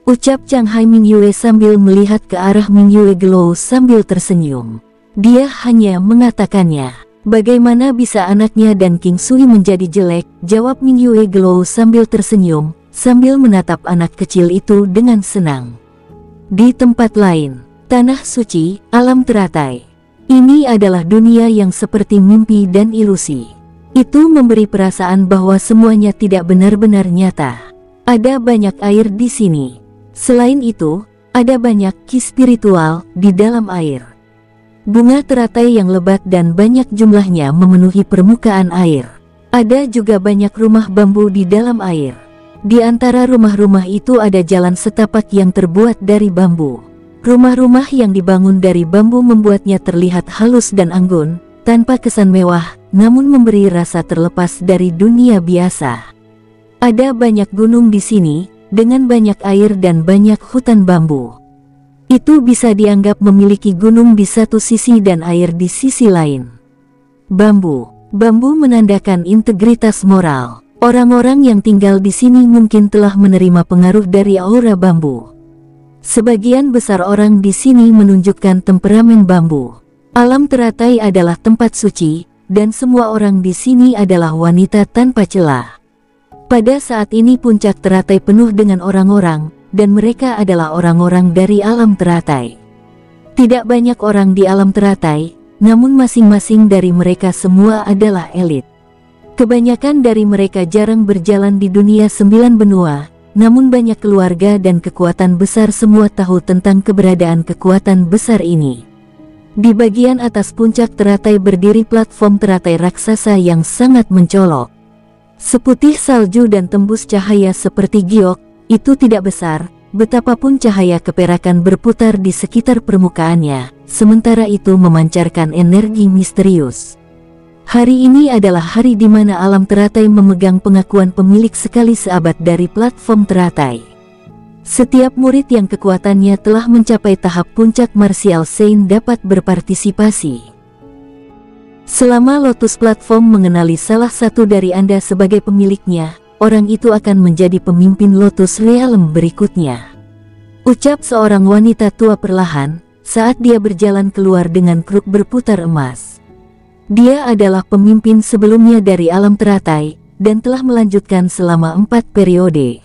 Ucap Chang Hai Mingyue sambil melihat ke arah Mingyue Glow sambil tersenyum. Dia hanya mengatakannya. Bagaimana bisa anaknya dan King Sui menjadi jelek? Jawab Mingyue Glow sambil tersenyum, sambil menatap anak kecil itu dengan senang. Di tempat lain, tanah suci, alam teratai. Ini adalah dunia yang seperti mimpi dan ilusi. Itu memberi perasaan bahwa semuanya tidak benar-benar nyata. Ada banyak air di sini. Selain itu, ada banyak ki spiritual di dalam air. Bunga teratai yang lebat dan banyak jumlahnya memenuhi permukaan air. Ada juga banyak rumah bambu di dalam air. Di antara rumah-rumah itu ada jalan setapak yang terbuat dari bambu. Rumah-rumah yang dibangun dari bambu membuatnya terlihat halus dan anggun, tanpa kesan mewah, namun memberi rasa terlepas dari dunia biasa. Ada banyak gunung di sini, dengan banyak air dan banyak hutan bambu. Itu bisa dianggap memiliki gunung di satu sisi dan air di sisi lain. Bambu menandakan integritas moral. Orang-orang yang tinggal di sini mungkin telah menerima pengaruh dari aura bambu. Sebagian besar orang di sini menunjukkan temperamen bambu. Alam teratai adalah tempat suci, dan semua orang di sini adalah wanita tanpa celah. Pada saat ini puncak teratai penuh dengan orang-orang, dan mereka adalah orang-orang dari alam teratai. Tidak banyak orang di alam teratai, namun masing-masing dari mereka semua adalah elit. Kebanyakan dari mereka jarang berjalan di dunia 9 benua, namun banyak keluarga dan kekuatan besar semua tahu tentang keberadaan kekuatan besar ini. Di bagian atas puncak teratai berdiri platform teratai raksasa yang sangat mencolok. Seputih salju dan tembus cahaya seperti giok, itu tidak besar, betapapun cahaya keperakan berputar di sekitar permukaannya, sementara itu memancarkan energi misterius. Hari ini adalah hari di mana alam teratai memegang pengakuan pemilik sekali seabad dari platform teratai. Setiap murid yang kekuatannya telah mencapai tahap puncak martial Saint dapat berpartisipasi. Selama Lotus Platform mengenali salah satu dari Anda sebagai pemiliknya, orang itu akan menjadi pemimpin Lotus Realm berikutnya. Ucap seorang wanita tua perlahan, saat dia berjalan keluar dengan kruk berputar emas. Dia adalah pemimpin sebelumnya dari alam teratai, dan telah melanjutkan selama 4 periode.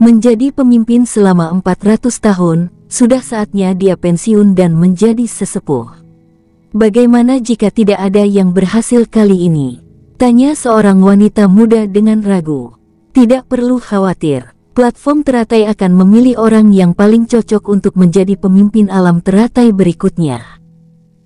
Menjadi pemimpin selama 400 tahun, sudah saatnya dia pensiun dan menjadi sesepuh. Bagaimana jika tidak ada yang berhasil kali ini? Tanya seorang wanita muda dengan ragu. Tidak perlu khawatir, platform teratai akan memilih orang yang paling cocok untuk menjadi pemimpin alam teratai berikutnya.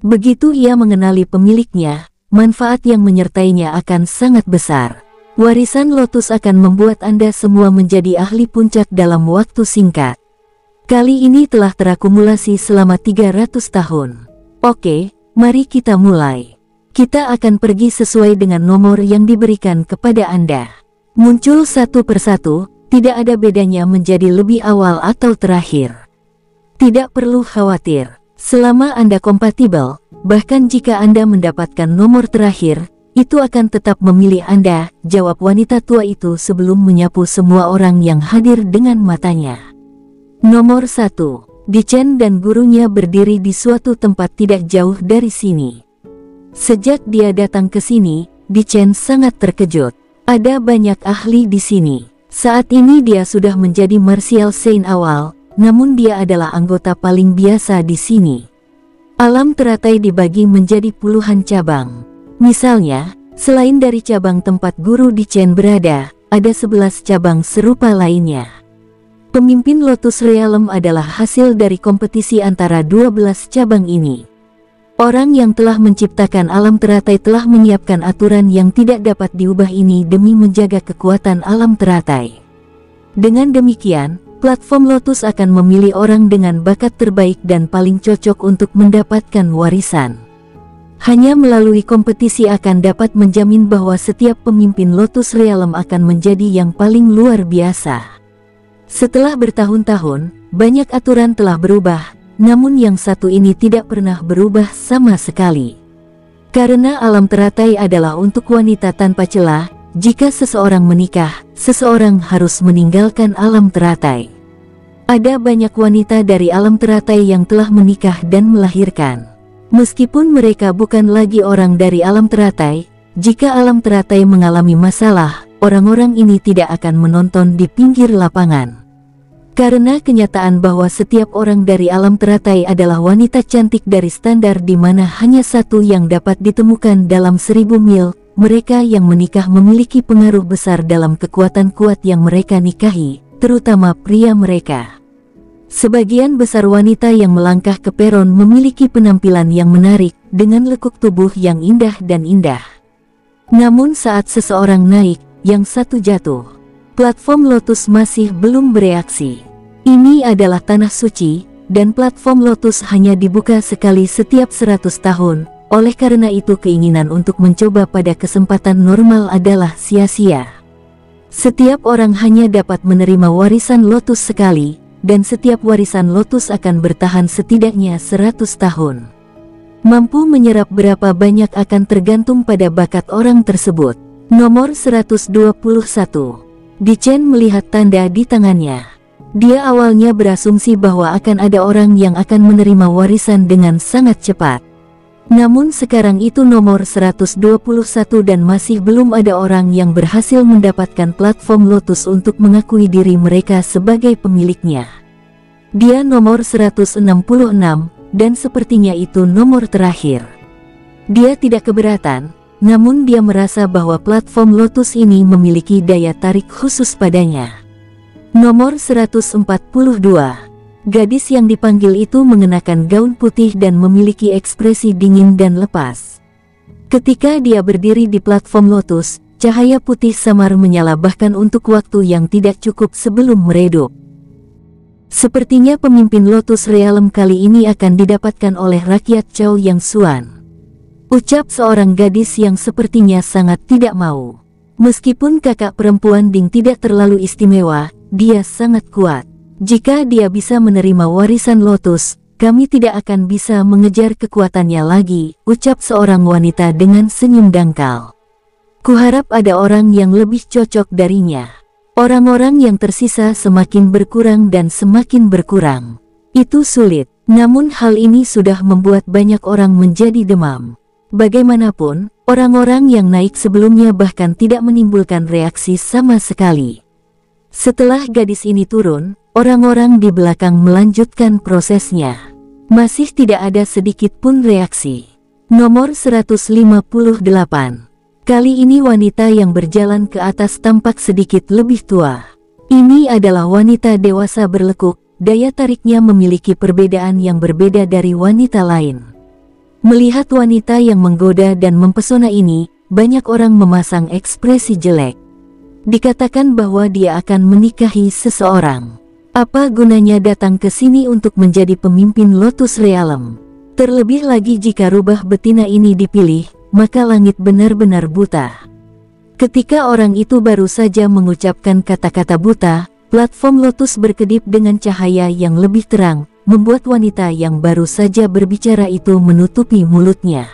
Begitu ia mengenali pemiliknya, manfaat yang menyertainya akan sangat besar. Warisan Lotus akan membuat Anda semua menjadi ahli puncak dalam waktu singkat. Kali ini telah terakumulasi selama 300 tahun. Oke. Mari kita mulai. Kita akan pergi sesuai dengan nomor yang diberikan kepada Anda. Muncul satu persatu, tidak ada bedanya menjadi lebih awal atau terakhir. Tidak perlu khawatir, selama Anda kompatibel, bahkan jika Anda mendapatkan nomor terakhir, itu akan tetap memilih Anda, jawab wanita tua itu sebelum menyapu semua orang yang hadir dengan matanya. Nomor 1. Dichen dan gurunya berdiri di suatu tempat tidak jauh dari sini. Sejak dia datang ke sini, Dichen sangat terkejut. Ada banyak ahli di sini. Saat ini dia sudah menjadi martial Saint awal, namun dia adalah anggota paling biasa di sini. Alam teratai dibagi menjadi puluhan cabang. Misalnya, selain dari cabang tempat guru Dichen berada, ada 11 cabang serupa lainnya. Pemimpin Lotus Realm adalah hasil dari kompetisi antara 12 cabang ini. Orang yang telah menciptakan alam teratai telah menyiapkan aturan yang tidak dapat diubah ini demi menjaga kekuatan alam teratai. Dengan demikian, platform Lotus akan memilih orang dengan bakat terbaik dan paling cocok untuk mendapatkan warisan. Hanya melalui kompetisi akan dapat menjamin bahwa setiap pemimpin Lotus Realm akan menjadi yang paling luar biasa. Setelah bertahun-tahun, banyak aturan telah berubah, namun yang satu ini tidak pernah berubah sama sekali. Karena alam teratai adalah untuk wanita tanpa celah, jika seseorang menikah, seseorang harus meninggalkan alam teratai. Ada banyak wanita dari alam teratai yang telah menikah dan melahirkan. Meskipun mereka bukan lagi orang dari alam teratai, jika alam teratai mengalami masalah, orang-orang ini tidak akan menonton di pinggir lapangan. Karena kenyataan bahwa setiap orang dari alam teratai adalah wanita cantik dari standar di mana hanya satu yang dapat ditemukan dalam 1000 mil, mereka yang menikah memiliki pengaruh besar dalam kekuatan kuat yang mereka nikahi, terutama pria mereka. Sebagian besar wanita yang melangkah ke peron memiliki penampilan yang menarik, dengan lekuk tubuh yang indah dan indah. Namun saat seseorang naik, yang satu jatuh. Platform Lotus masih belum bereaksi. Ini adalah tanah suci, dan platform Lotus hanya dibuka sekali setiap 100 tahun, oleh karena itu keinginan untuk mencoba pada kesempatan normal adalah sia-sia. Setiap orang hanya dapat menerima warisan Lotus sekali, dan setiap warisan Lotus akan bertahan setidaknya 100 tahun. Mampu menyerap berapa banyak akan tergantung pada bakat orang tersebut. Nomor 121. Dichen melihat tanda di tangannya. Dia awalnya berasumsi bahwa akan ada orang yang akan menerima warisan dengan sangat cepat. Namun sekarang itu nomor 121 dan masih belum ada orang yang berhasil mendapatkan platform Lotus untuk mengakui diri mereka sebagai pemiliknya. Dia nomor 166, dan sepertinya itu nomor terakhir. Dia tidak keberatan, namun dia merasa bahwa platform Lotus ini memiliki daya tarik khusus padanya. Nomor 142. Gadis yang dipanggil itu mengenakan gaun putih dan memiliki ekspresi dingin dan lepas. Ketika dia berdiri di platform Lotus, cahaya putih samar menyala bahkan untuk waktu yang tidak cukup sebelum meredup. Sepertinya pemimpin Lotus Realm kali ini akan didapatkan oleh rakyat Chow Yang Xuan. Ucap seorang gadis yang sepertinya sangat tidak mau. Meskipun kakak perempuan Ding tidak terlalu istimewa, dia sangat kuat. Jika dia bisa menerima warisan Lotus, kami tidak akan bisa mengejar kekuatannya lagi, ucap seorang wanita dengan senyum dangkal. Kuharap ada orang yang lebih cocok darinya. Orang-orang yang tersisa semakin berkurang dan semakin berkurang. Itu sulit, namun hal ini sudah membuat banyak orang menjadi demam. Bagaimanapun, orang-orang yang naik sebelumnya bahkan tidak menimbulkan reaksi sama sekali. Setelah gadis ini turun, orang-orang di belakang melanjutkan prosesnya. Masih tidak ada sedikit pun reaksi. Nomor 158. Kali ini wanita yang berjalan ke atas tampak sedikit lebih tua. Ini adalah wanita dewasa berlekuk, daya tariknya memiliki perbedaan yang berbeda dari wanita lain. Melihat wanita yang menggoda dan mempesona ini, banyak orang memasang ekspresi jelek. Dikatakan bahwa dia akan menikahi seseorang. Apa gunanya datang ke sini untuk menjadi pemimpin Lotus Realm? Terlebih lagi jika rubah betina ini dipilih, maka langit benar-benar buta. Ketika orang itu baru saja mengucapkan kata-kata buta, platform Lotus berkedip dengan cahaya yang lebih terang, membuat wanita yang baru saja berbicara itu menutupi mulutnya.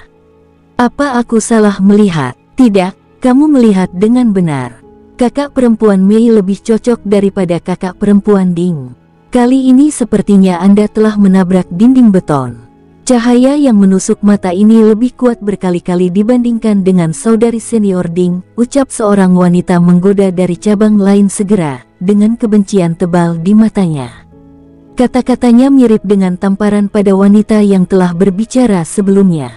Apa aku salah melihat? Tidak, kamu melihat dengan benar. Kakak perempuan Mei lebih cocok daripada kakak perempuan Ding. Kali ini sepertinya Anda telah menabrak dinding beton. Cahaya yang menusuk mata ini lebih kuat berkali-kali dibandingkan dengan saudari senior Ding, ucap seorang wanita menggoda dari cabang lain segera, dengan kebencian tebal di matanya. Kata-katanya mirip dengan tamparan pada wanita yang telah berbicara sebelumnya.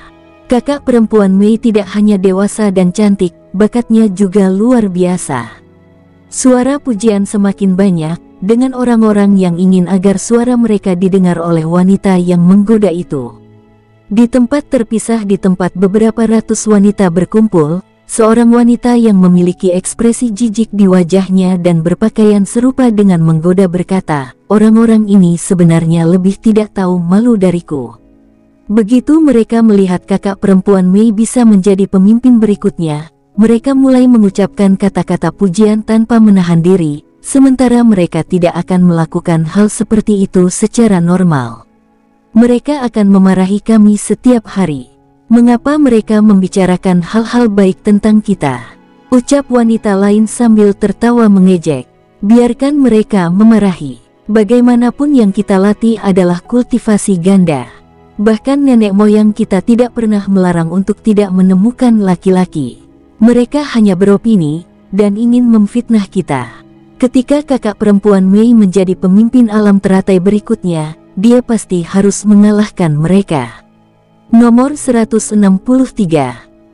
Kakak perempuan Mei tidak hanya dewasa dan cantik, bakatnya juga luar biasa. Suara pujian semakin banyak, dengan orang-orang yang ingin agar suara mereka didengar oleh wanita yang menggoda itu. Di tempat terpisah di tempat beberapa ratus wanita berkumpul, seorang wanita yang memiliki ekspresi jijik di wajahnya dan berpakaian serupa dengan menggoda berkata, orang-orang ini sebenarnya lebih tidak tahu malu dariku. Begitu mereka melihat kakak perempuan Mei bisa menjadi pemimpin berikutnya, mereka mulai mengucapkan kata-kata pujian tanpa menahan diri, sementara mereka tidak akan melakukan hal seperti itu secara normal. Mereka akan memarahi kami setiap hari. Mengapa mereka membicarakan hal-hal baik tentang kita? Ucap wanita lain sambil tertawa mengejek. Biarkan mereka memarahi. Bagaimanapun yang kita latih adalah kultivasi ganda. Bahkan nenek moyang kita tidak pernah melarang untuk tidak menemukan laki-laki. Mereka hanya beropini dan ingin memfitnah kita. Ketika kakak perempuan Mei menjadi pemimpin alam teratai berikutnya, dia pasti harus mengalahkan mereka. Nomor 163.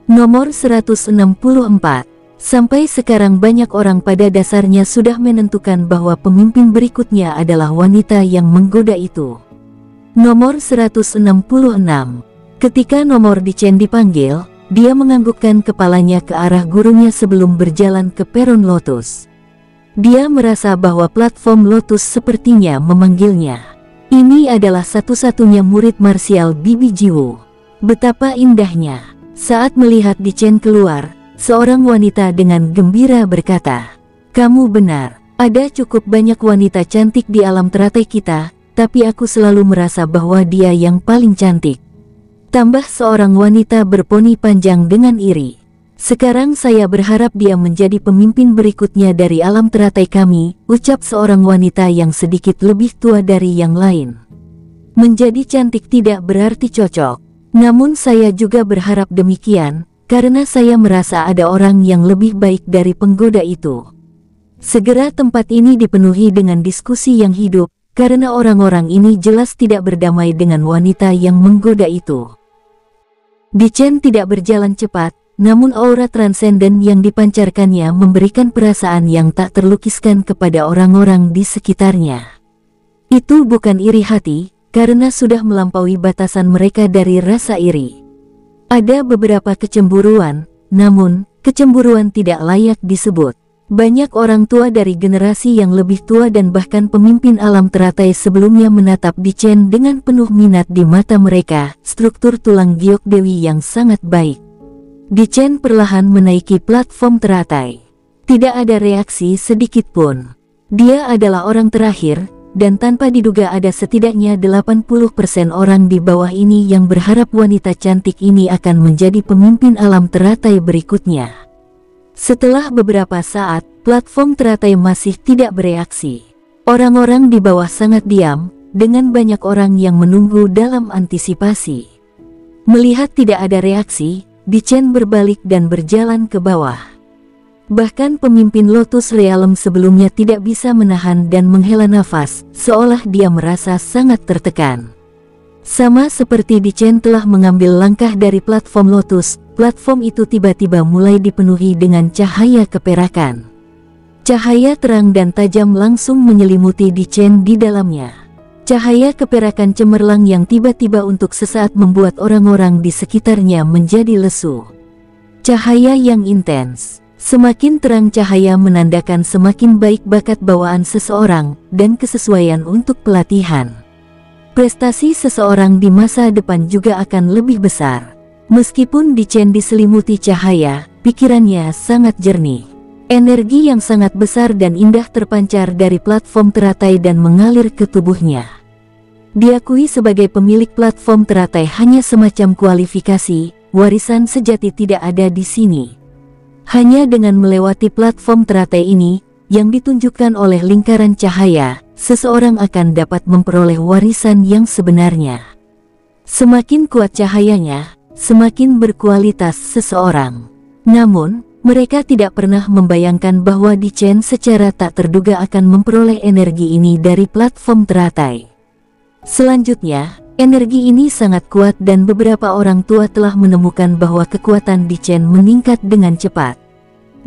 Nomor 164. Sampai sekarang banyak orang pada dasarnya sudah menentukan bahwa pemimpin berikutnya adalah wanita yang menggoda itu. Nomor 166. Ketika nomor Dichen dipanggil, dia menganggukkan kepalanya ke arah gurunya sebelum berjalan ke peron Lotus. Dia merasa bahwa platform Lotus sepertinya memanggilnya. Ini adalah satu-satunya murid marsial Bibi Jiwo. Betapa indahnya. Saat melihat Dichen keluar, seorang wanita dengan gembira berkata, "Kamu benar, ada cukup banyak wanita cantik di alam teratai kita, tapi aku selalu merasa bahwa dia yang paling cantik." Tambah seorang wanita berponi panjang dengan iri. "Sekarang saya berharap dia menjadi pemimpin berikutnya dari alam teratai kami," ucap seorang wanita yang sedikit lebih tua dari yang lain. "Menjadi cantik tidak berarti cocok. Namun saya juga berharap demikian, karena saya merasa ada orang yang lebih baik dari penggoda itu." Segera tempat ini dipenuhi dengan diskusi yang hidup, karena orang-orang ini jelas tidak berdamai dengan wanita yang menggoda itu. Dichen tidak berjalan cepat, namun aura transenden yang dipancarkannya memberikan perasaan yang tak terlukiskan kepada orang-orang di sekitarnya. Itu bukan iri hati, karena sudah melampaui batasan mereka dari rasa iri. Ada beberapa kecemburuan, namun kecemburuan tidak layak disebut. Banyak orang tua dari generasi yang lebih tua dan bahkan pemimpin alam teratai sebelumnya menatap Dichen dengan penuh minat di mata mereka, struktur tulang giok dewi yang sangat baik. Dichen perlahan menaiki platform teratai. Tidak ada reaksi sedikit pun. Dia adalah orang terakhir, dan tanpa diduga ada setidaknya 80% orang di bawah ini yang berharap wanita cantik ini akan menjadi pemimpin alam teratai berikutnya. Setelah beberapa saat, platform teratai masih tidak bereaksi. Orang-orang di bawah sangat diam, dengan banyak orang yang menunggu dalam antisipasi. Melihat tidak ada reaksi, Dichen berbalik dan berjalan ke bawah. Bahkan pemimpin Lotus Realm sebelumnya tidak bisa menahan dan menghela nafas, seolah dia merasa sangat tertekan. Sama seperti Dichen telah mengambil langkah dari platform Lotus, platform itu tiba-tiba mulai dipenuhi dengan cahaya keperakan. Cahaya terang dan tajam langsung menyelimuti Dichen di dalamnya. Cahaya keperakan cemerlang yang tiba-tiba untuk sesaat membuat orang-orang di sekitarnya menjadi lesu. Cahaya yang intens. Semakin terang cahaya menandakan semakin baik bakat bawaan seseorang dan kesesuaian untuk pelatihan. Prestasi seseorang di masa depan juga akan lebih besar. Meskipun Dichen diselimuti cahaya, pikirannya sangat jernih. Energi yang sangat besar dan indah terpancar dari platform teratai dan mengalir ke tubuhnya. Diakui sebagai pemilik platform teratai hanya semacam kualifikasi, warisan sejati tidak ada di sini. Hanya dengan melewati platform teratai ini, yang ditunjukkan oleh lingkaran cahaya, seseorang akan dapat memperoleh warisan yang sebenarnya. Semakin kuat cahayanya, semakin berkualitas seseorang. Namun, mereka tidak pernah membayangkan bahwa Dichen secara tak terduga akan memperoleh energi ini dari platform teratai. Selanjutnya, energi ini sangat kuat dan beberapa orang tua telah menemukan bahwa kekuatan Dichen meningkat dengan cepat.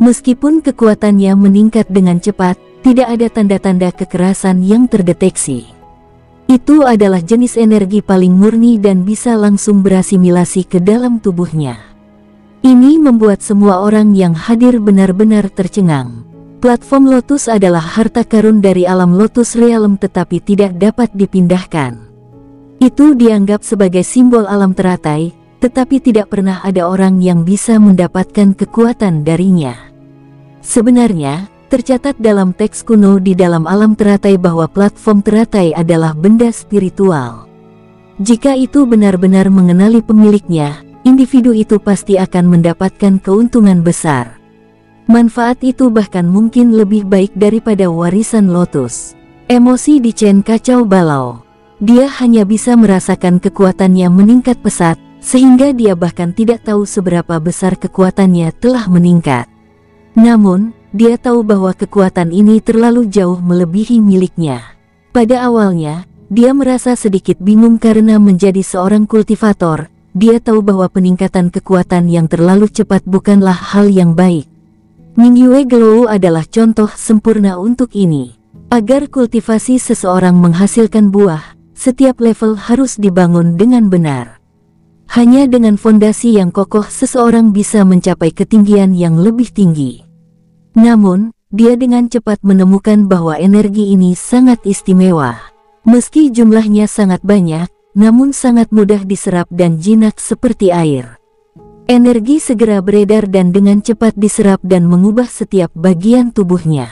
Meskipun kekuatannya meningkat dengan cepat, tidak ada tanda-tanda kekerasan yang terdeteksi. Itu adalah jenis energi paling murni dan bisa langsung berasimilasi ke dalam tubuhnya. Ini membuat semua orang yang hadir benar-benar tercengang. Platform Lotus adalah harta karun dari alam Lotus Realm tetapi tidak dapat dipindahkan. Itu dianggap sebagai simbol alam teratai, tetapi tidak pernah ada orang yang bisa mendapatkan kekuatan darinya. Sebenarnya, tercatat dalam teks kuno di dalam alam teratai bahwa platform teratai adalah benda spiritual. Jika itu benar-benar mengenali pemiliknya, individu itu pasti akan mendapatkan keuntungan besar. Manfaat itu bahkan mungkin lebih baik daripada warisan Lotus. Emosi Di Chen kacau balau. Dia hanya bisa merasakan kekuatannya meningkat pesat, sehingga dia bahkan tidak tahu seberapa besar kekuatannya telah meningkat. Namun, dia tahu bahwa kekuatan ini terlalu jauh melebihi miliknya. Pada awalnya, dia merasa sedikit bingung karena menjadi seorang kultivator. Dia tahu bahwa peningkatan kekuatan yang terlalu cepat bukanlah hal yang baik. Mingyue Gelou adalah contoh sempurna untuk ini. Agar kultivasi seseorang menghasilkan buah, setiap level harus dibangun dengan benar. Hanya dengan fondasi yang kokoh seseorang bisa mencapai ketinggian yang lebih tinggi. Namun, dia dengan cepat menemukan bahwa energi ini sangat istimewa. Meski jumlahnya sangat banyak, namun sangat mudah diserap dan jinak seperti air. Energi segera beredar dan dengan cepat diserap dan mengubah setiap bagian tubuhnya.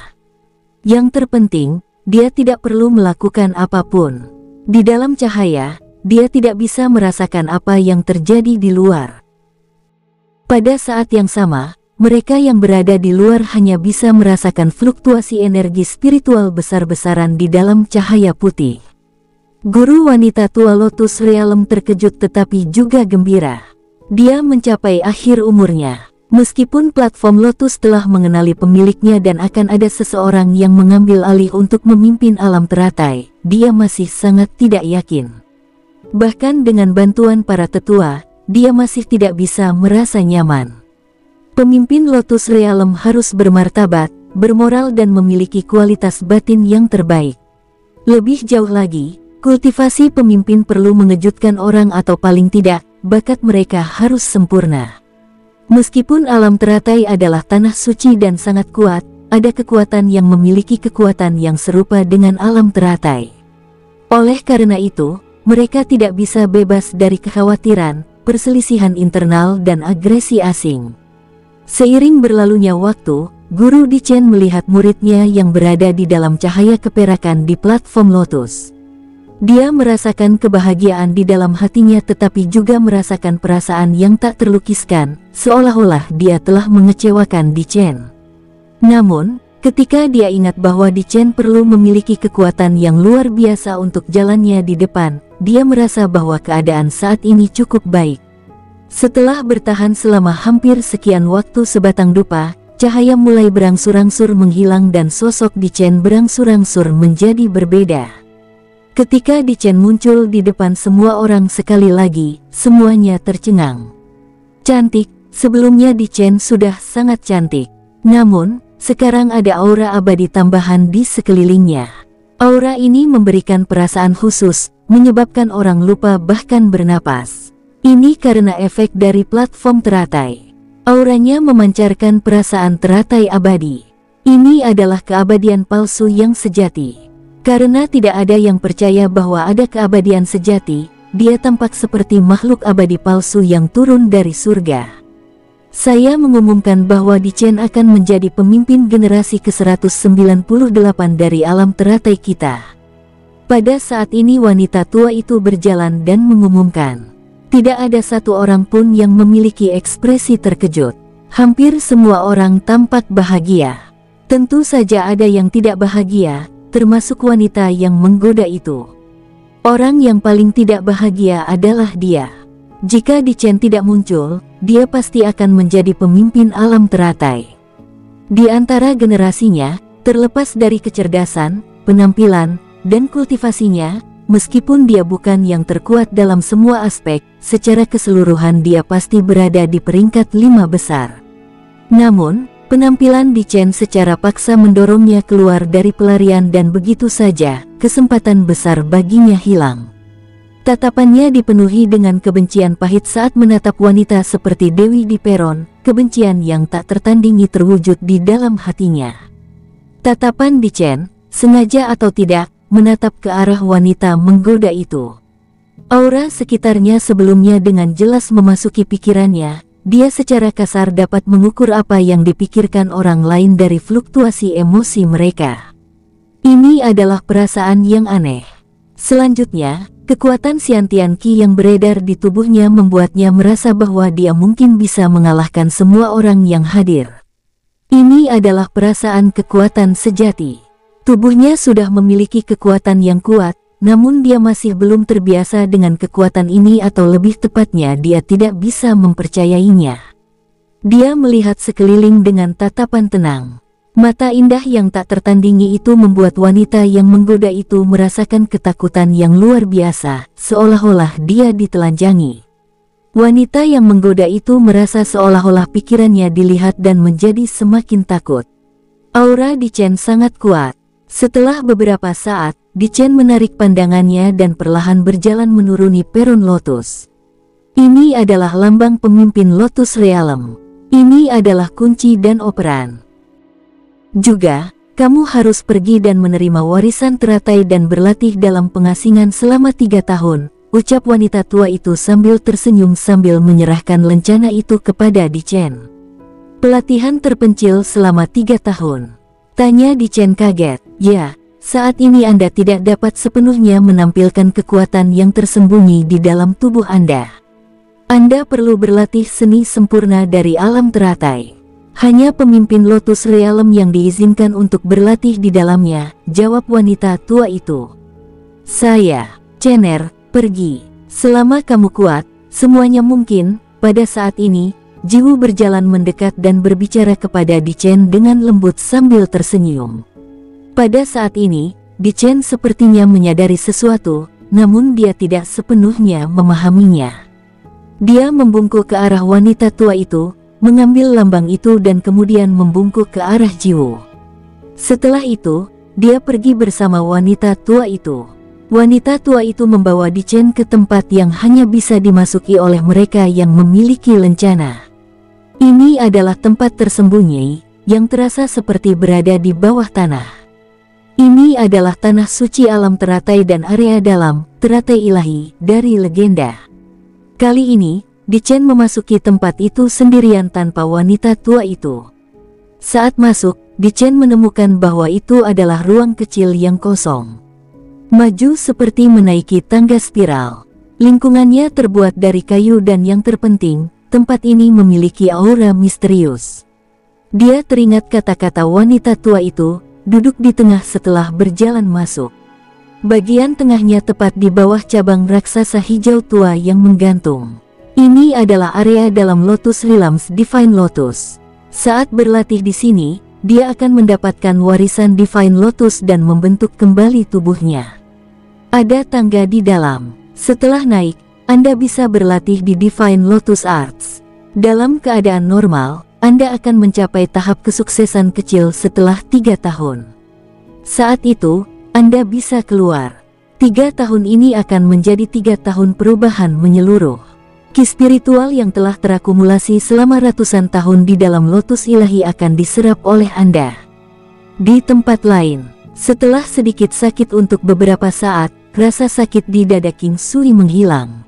Yang terpenting, dia tidak perlu melakukan apapun. Di dalam cahaya, dia tidak bisa merasakan apa yang terjadi di luar. Pada saat yang sama, mereka yang berada di luar hanya bisa merasakan fluktuasi energi spiritual besar-besaran di dalam cahaya putih. Guru wanita tua Lotus Realm terkejut tetapi juga gembira. Dia mencapai akhir umurnya. Meskipun platform Lotus telah mengenali pemiliknya dan akan ada seseorang yang mengambil alih untuk memimpin alam teratai, dia masih sangat tidak yakin. Bahkan dengan bantuan para tetua, dia masih tidak bisa merasa nyaman. Pemimpin Lotus Realm harus bermartabat, bermoral dan memiliki kualitas batin yang terbaik. Lebih jauh lagi, kultivasi pemimpin perlu mengejutkan orang atau paling tidak, bakat mereka harus sempurna. Meskipun alam teratai adalah tanah suci dan sangat kuat, ada kekuatan yang memiliki kekuatan yang serupa dengan alam teratai. Oleh karena itu, mereka tidak bisa bebas dari kekhawatiran, perselisihan internal dan agresi asing. Seiring berlalunya waktu, Guru Di Chen melihat muridnya yang berada di dalam cahaya keperakan di platform Lotus. Dia merasakan kebahagiaan di dalam hatinya tetapi juga merasakan perasaan yang tak terlukiskan, seolah-olah dia telah mengecewakan Di Chen. Namun, ketika dia ingat bahwa Di Chen perlu memiliki kekuatan yang luar biasa untuk jalannya di depan, dia merasa bahwa keadaan saat ini cukup baik. Setelah bertahan selama hampir sekian waktu sebatang dupa, cahaya mulai berangsur-angsur menghilang dan sosok Di Chen berangsur-angsur menjadi berbeda. Ketika Di Chen muncul di depan semua orang sekali lagi, semuanya tercengang. Cantik, sebelumnya Di Chen sudah sangat cantik. Namun, sekarang ada aura abadi tambahan di sekelilingnya. Aura ini memberikan perasaan khusus, menyebabkan orang lupa bahkan bernapas. Ini karena efek dari platform teratai. Auranya memancarkan perasaan teratai abadi. Ini adalah keabadian palsu yang sejati. Karena tidak ada yang percaya bahwa ada keabadian sejati, dia tampak seperti makhluk abadi palsu yang turun dari surga. Saya mengumumkan bahwa Di Chen akan menjadi pemimpin generasi ke-198 dari alam teratai kita. Pada saat ini wanita tua itu berjalan dan mengumumkan. Tidak ada satu orang pun yang memiliki ekspresi terkejut. Hampir semua orang tampak bahagia. Tentu saja ada yang tidak bahagia, termasuk wanita yang menggoda itu. Orang yang paling tidak bahagia adalah dia. Jika Di Chen tidak muncul, dia pasti akan menjadi pemimpin alam teratai. Di antara generasinya, terlepas dari kecerdasan, penampilan, dan kultivasinya, meskipun dia bukan yang terkuat dalam semua aspek, secara keseluruhan dia pasti berada di peringkat 5 besar. Namun, penampilan Di Chen secara paksa mendorongnya keluar dari pelarian dan begitu saja, kesempatan besar baginya hilang. Tatapannya dipenuhi dengan kebencian pahit saat menatap wanita seperti Dewi di peron, kebencian yang tak tertandingi terwujud di dalam hatinya. Tatapan Di Chen, sengaja atau tidak, menatap ke arah wanita menggoda itu. Aura sekitarnya sebelumnya dengan jelas memasuki pikirannya, dia secara kasar dapat mengukur apa yang dipikirkan orang lain dari fluktuasi emosi mereka. Ini adalah perasaan yang aneh. Selanjutnya, Kekuatan Xiantian Qi yang beredar di tubuhnya membuatnya merasa bahwa dia mungkin bisa mengalahkan semua orang yang hadir. Ini adalah perasaan kekuatan sejati. Tubuhnya sudah memiliki kekuatan yang kuat, namun dia masih belum terbiasa dengan kekuatan ini, atau lebih tepatnya dia tidak bisa mempercayainya. Dia melihat sekeliling dengan tatapan tenang. Mata indah yang tak tertandingi itu membuat wanita yang menggoda itu merasakan ketakutan yang luar biasa, seolah-olah dia ditelanjangi. Wanita yang menggoda itu merasa seolah-olah pikirannya dilihat dan menjadi semakin takut. Aura Di Chen sangat kuat. Setelah beberapa saat, Di Chen menarik pandangannya dan perlahan berjalan menuruni peron lotus. Ini adalah lambang pemimpin Lotus Realm. Ini adalah kunci dan operan. Juga, kamu harus pergi dan menerima warisan teratai dan berlatih dalam pengasingan selama 3 tahun, ucap wanita tua itu sambil tersenyum sambil menyerahkan lencana itu kepada Di Chen. Pelatihan terpencil selama 3 tahun. Tanya Di Chen kaget. Ya, saat ini Anda tidak dapat sepenuhnya menampilkan kekuatan yang tersembunyi di dalam tubuh Anda. Anda perlu berlatih seni sempurna dari alam teratai. Hanya pemimpin Lotus Realm yang diizinkan untuk berlatih di dalamnya, jawab wanita tua itu. Saya, Chener, pergi. Selama kamu kuat, semuanya mungkin. Pada saat ini, Jiwu berjalan mendekat dan berbicara kepada Di Chen dengan lembut sambil tersenyum. Pada saat ini, Di Chen sepertinya menyadari sesuatu, namun dia tidak sepenuhnya memahaminya. Dia membungkuk ke arah wanita tua itu, mengambil lambang itu dan kemudian membungkuk ke arah Jiwu. Setelah itu, dia pergi bersama wanita tua itu. Wanita tua itu membawa Di Chen ke tempat yang hanya bisa dimasuki oleh mereka yang memiliki lencana. Ini adalah tempat tersembunyi, yang terasa seperti berada di bawah tanah. Ini adalah tanah suci alam teratai dan area dalam, teratai ilahi, dari legenda. Kali ini, Di Chen memasuki tempat itu sendirian tanpa wanita tua itu. Saat masuk, Di Chen menemukan bahwa itu adalah ruang kecil yang kosong. Maju seperti menaiki tangga spiral. Lingkungannya terbuat dari kayu dan yang terpenting, tempat ini memiliki aura misterius. Dia teringat kata-kata wanita tua itu, duduk di tengah setelah berjalan masuk. Bagian tengahnya tepat di bawah cabang raksasa hijau tua yang menggantung. Ini adalah area dalam Lotus Realms Divine Lotus. Saat berlatih di sini, dia akan mendapatkan warisan Divine Lotus dan membentuk kembali tubuhnya. Ada tangga di dalam. Setelah naik, Anda bisa berlatih di Divine Lotus Arts. Dalam keadaan normal, Anda akan mencapai tahap kesuksesan kecil setelah 3 tahun. Saat itu, Anda bisa keluar. 3 tahun ini akan menjadi 3 tahun perubahan menyeluruh. Ki spiritual yang telah terakumulasi selama ratusan tahun di dalam Lotus Ilahi akan diserap oleh Anda. Di tempat lain, setelah sedikit sakit untuk beberapa saat, rasa sakit di dada King Sui menghilang.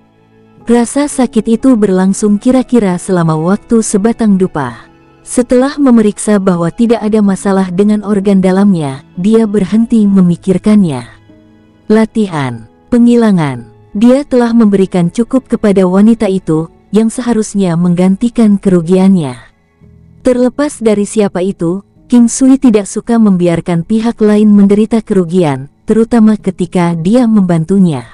Rasa sakit itu berlangsung kira-kira selama waktu sebatang dupa. Setelah memeriksa bahwa tidak ada masalah dengan organ dalamnya, dia berhenti memikirkannya. Latihan, penghilangan. Dia telah memberikan cukup kepada wanita itu, yang seharusnya menggantikan kerugiannya. Terlepas dari siapa itu, King Sui tidak suka membiarkan pihak lain menderita kerugian, terutama ketika dia membantunya.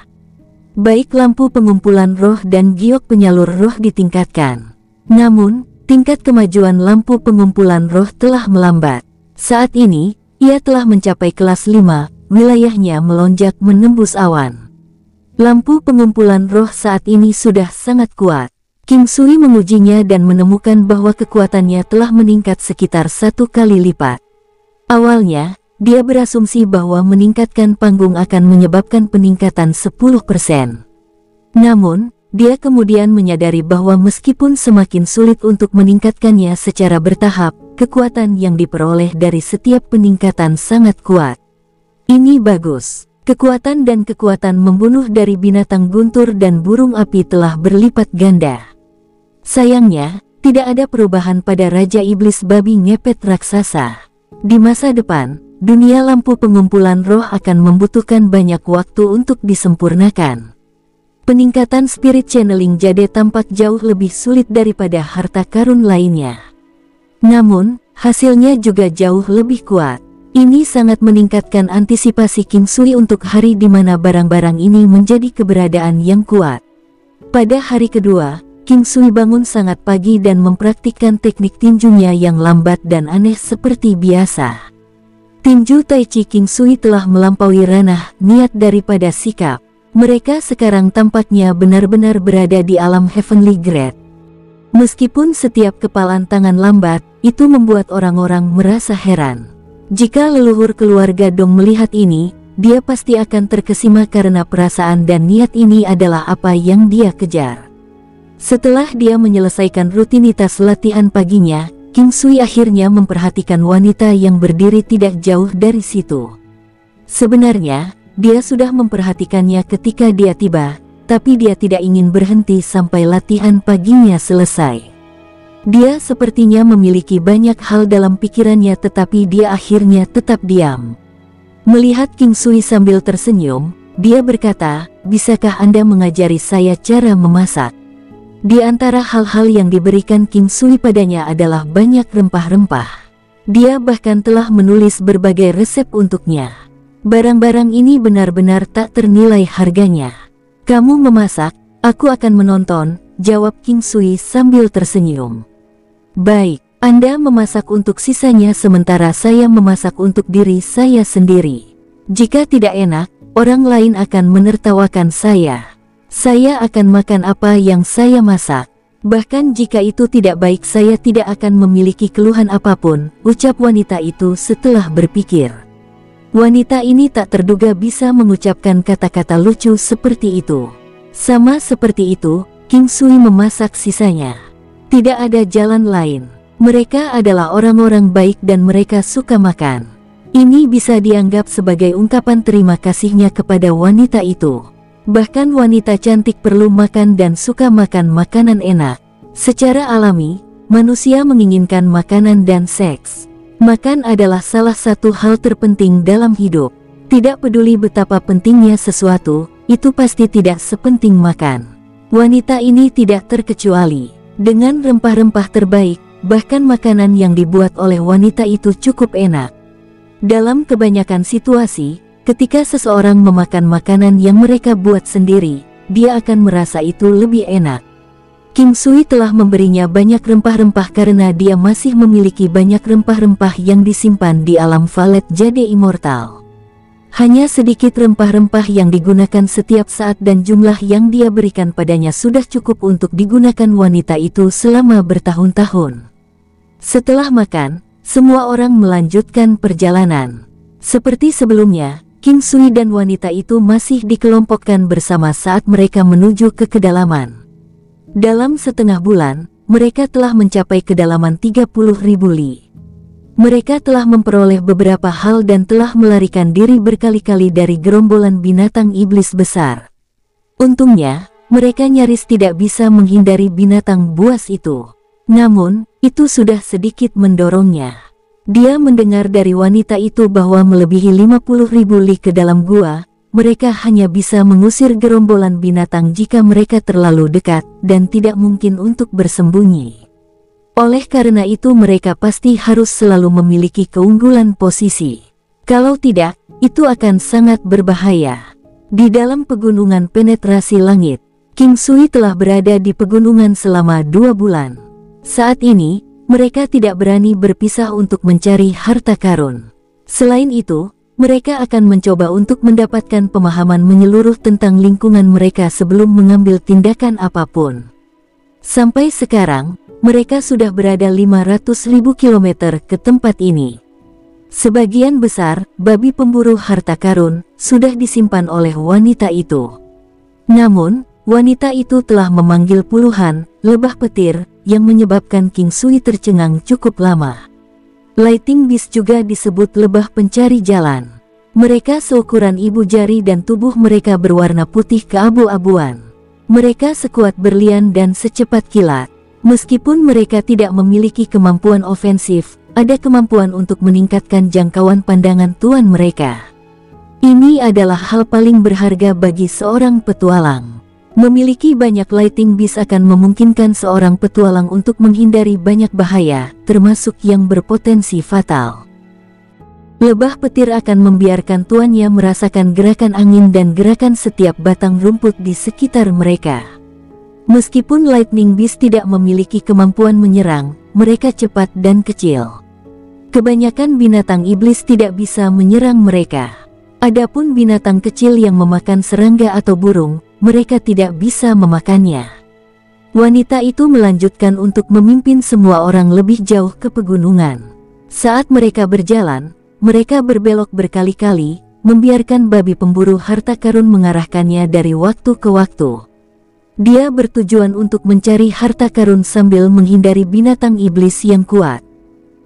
Baik lampu pengumpulan roh dan giok penyalur roh ditingkatkan. Namun, tingkat kemajuan lampu pengumpulan roh telah melambat. Saat ini, ia telah mencapai kelas 5, wilayahnya melonjak menembus awan. Lampu pengumpulan roh saat ini sudah sangat kuat. King Sui mengujinya dan menemukan bahwa kekuatannya telah meningkat sekitar 1 kali lipat. Awalnya, dia berasumsi bahwa meningkatkan panggung akan menyebabkan peningkatan 10%. Namun, dia kemudian menyadari bahwa meskipun semakin sulit untuk meningkatkannya secara bertahap, kekuatan yang diperoleh dari setiap peningkatan sangat kuat. Ini bagus. Kekuatan dan kekuatan membunuh dari binatang guntur dan burung api telah berlipat ganda. Sayangnya, tidak ada perubahan pada Raja Iblis Babi Ngepet Raksasa. Di masa depan, dunia lampu pengumpulan roh akan membutuhkan banyak waktu untuk disempurnakan. Peningkatan spirit channeling Jade tampak jauh lebih sulit daripada harta karun lainnya. Namun, hasilnya juga jauh lebih kuat. Ini sangat meningkatkan antisipasi King Sui untuk hari di mana barang-barang ini menjadi keberadaan yang kuat. Pada hari kedua, King Sui bangun sangat pagi dan mempraktikkan teknik tinjunya yang lambat dan aneh seperti biasa. Tinju Tai Chi King Sui telah melampaui ranah niat daripada sikap. Mereka sekarang tampaknya benar-benar berada di alam Heavenly Grade. Meskipun setiap kepalan tangan lambat, itu membuat orang-orang merasa heran. Jika leluhur keluarga Dong melihat ini, dia pasti akan terkesima karena perasaan dan niat ini adalah apa yang dia kejar. Setelah dia menyelesaikan rutinitas latihan paginya, King Sui akhirnya memperhatikan wanita yang berdiri tidak jauh dari situ. Sebenarnya, dia sudah memperhatikannya ketika dia tiba, tapi dia tidak ingin berhenti sampai latihan paginya selesai. Dia sepertinya memiliki banyak hal dalam pikirannya, tetapi dia akhirnya tetap diam. Melihat King Sui sambil tersenyum, dia berkata, "Bisakah Anda mengajari saya cara memasak?" Di antara hal-hal yang diberikan King Sui padanya adalah banyak rempah-rempah. Dia bahkan telah menulis berbagai resep untuknya. Barang-barang ini benar-benar tak ternilai harganya. "Kamu memasak, aku akan menonton," jawab King Sui sambil tersenyum. "Baik, Anda memasak untuk sisanya sementara saya memasak untuk diri saya sendiri. Jika tidak enak, orang lain akan menertawakan saya. Saya akan makan apa yang saya masak. Bahkan jika itu tidak baik saya tidak akan memiliki keluhan apapun," ucap wanita itu setelah berpikir. Wanita ini tak terduga bisa mengucapkan kata-kata lucu seperti itu. Sama seperti itu, King Sui memasak sisanya. Tidak ada jalan lain. Mereka adalah orang-orang baik dan mereka suka makan. Ini bisa dianggap sebagai ungkapan terima kasihnya kepada wanita itu. Bahkan wanita cantik perlu makan dan suka makan makanan enak. Secara alami, manusia menginginkan makanan dan seks. Makan adalah salah satu hal terpenting dalam hidup. Tidak peduli betapa pentingnya sesuatu, itu pasti tidak sepenting makan. Wanita ini tidak terkecuali. Dengan rempah-rempah terbaik, bahkan makanan yang dibuat oleh wanita itu cukup enak. Dalam kebanyakan situasi, ketika seseorang memakan makanan yang mereka buat sendiri, dia akan merasa itu lebih enak. King Sui telah memberinya banyak rempah-rempah karena dia masih memiliki banyak rempah-rempah yang disimpan di alam Valet Jade Immortal. Hanya sedikit rempah-rempah yang digunakan setiap saat dan jumlah yang dia berikan padanya sudah cukup untuk digunakan wanita itu selama bertahun-tahun. Setelah makan, semua orang melanjutkan perjalanan. Seperti sebelumnya, King Sui dan wanita itu masih dikelompokkan bersama saat mereka menuju ke kedalaman. Dalam setengah bulan, mereka telah mencapai kedalaman 30.000 li. Mereka telah memperoleh beberapa hal dan telah melarikan diri berkali-kali dari gerombolan binatang iblis besar. Untungnya, mereka nyaris tidak bisa menghindari binatang buas itu. Namun, itu sudah sedikit mendorongnya. Dia mendengar dari wanita itu bahwa melebihi 50.000 li ke dalam gua, mereka hanya bisa mengusir gerombolan binatang jika mereka terlalu dekat dan tidak mungkin untuk bersembunyi. Oleh karena itu mereka pasti harus selalu memiliki keunggulan posisi. Kalau tidak, itu akan sangat berbahaya. Di dalam pegunungan penetrasi langit, King Sui telah berada di pegunungan selama 2 bulan. Saat ini, mereka tidak berani berpisah untuk mencari harta karun. Selain itu, mereka akan mencoba untuk mendapatkan pemahaman menyeluruh tentang lingkungan mereka sebelum mengambil tindakan apapun. Sampai sekarang, mereka sudah berada 500.000 kilometer ke tempat ini. Sebagian besar, babi pemburu harta karun, sudah disimpan oleh wanita itu. Namun, wanita itu telah memanggil puluhan lebah petir, yang menyebabkan King Sui tercengang cukup lama. Lightning Beast juga disebut lebah pencari jalan. Mereka seukuran ibu jari dan tubuh mereka berwarna putih keabu-abuan. Mereka sekuat berlian dan secepat kilat. Meskipun mereka tidak memiliki kemampuan ofensif, ada kemampuan untuk meningkatkan jangkauan pandangan tuan mereka. Ini adalah hal paling berharga bagi seorang petualang. Memiliki banyak lighting beast akan memungkinkan seorang petualang untuk menghindari banyak bahaya, termasuk yang berpotensi fatal. Lebah petir akan membiarkan tuannya merasakan gerakan angin dan gerakan setiap batang rumput di sekitar mereka. Meskipun lightning beast tidak memiliki kemampuan menyerang, mereka cepat dan kecil. Kebanyakan binatang iblis tidak bisa menyerang mereka. Adapun binatang kecil yang memakan serangga atau burung, mereka tidak bisa memakannya. Wanita itu melanjutkan untuk memimpin semua orang lebih jauh ke pegunungan. Saat mereka berjalan, mereka berbelok berkali-kali, membiarkan babi pemburu harta karun mengarahkannya dari waktu ke waktu. Dia bertujuan untuk mencari harta karun sambil menghindari binatang iblis yang kuat.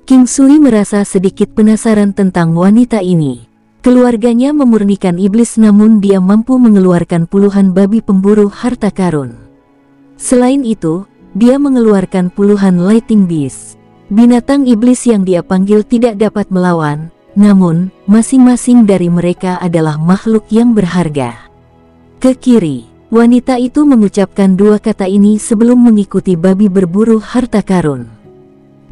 King Sui merasa sedikit penasaran tentang wanita ini. Keluarganya memurnikan iblis namun dia mampu mengeluarkan puluhan babi pemburu harta karun. Selain itu, dia mengeluarkan puluhan lightning beast. Binatang iblis yang dia panggil tidak dapat melawan, namun masing-masing dari mereka adalah makhluk yang berharga. Ke kiri, wanita itu mengucapkan dua kata ini sebelum mengikuti babi berburu harta karun.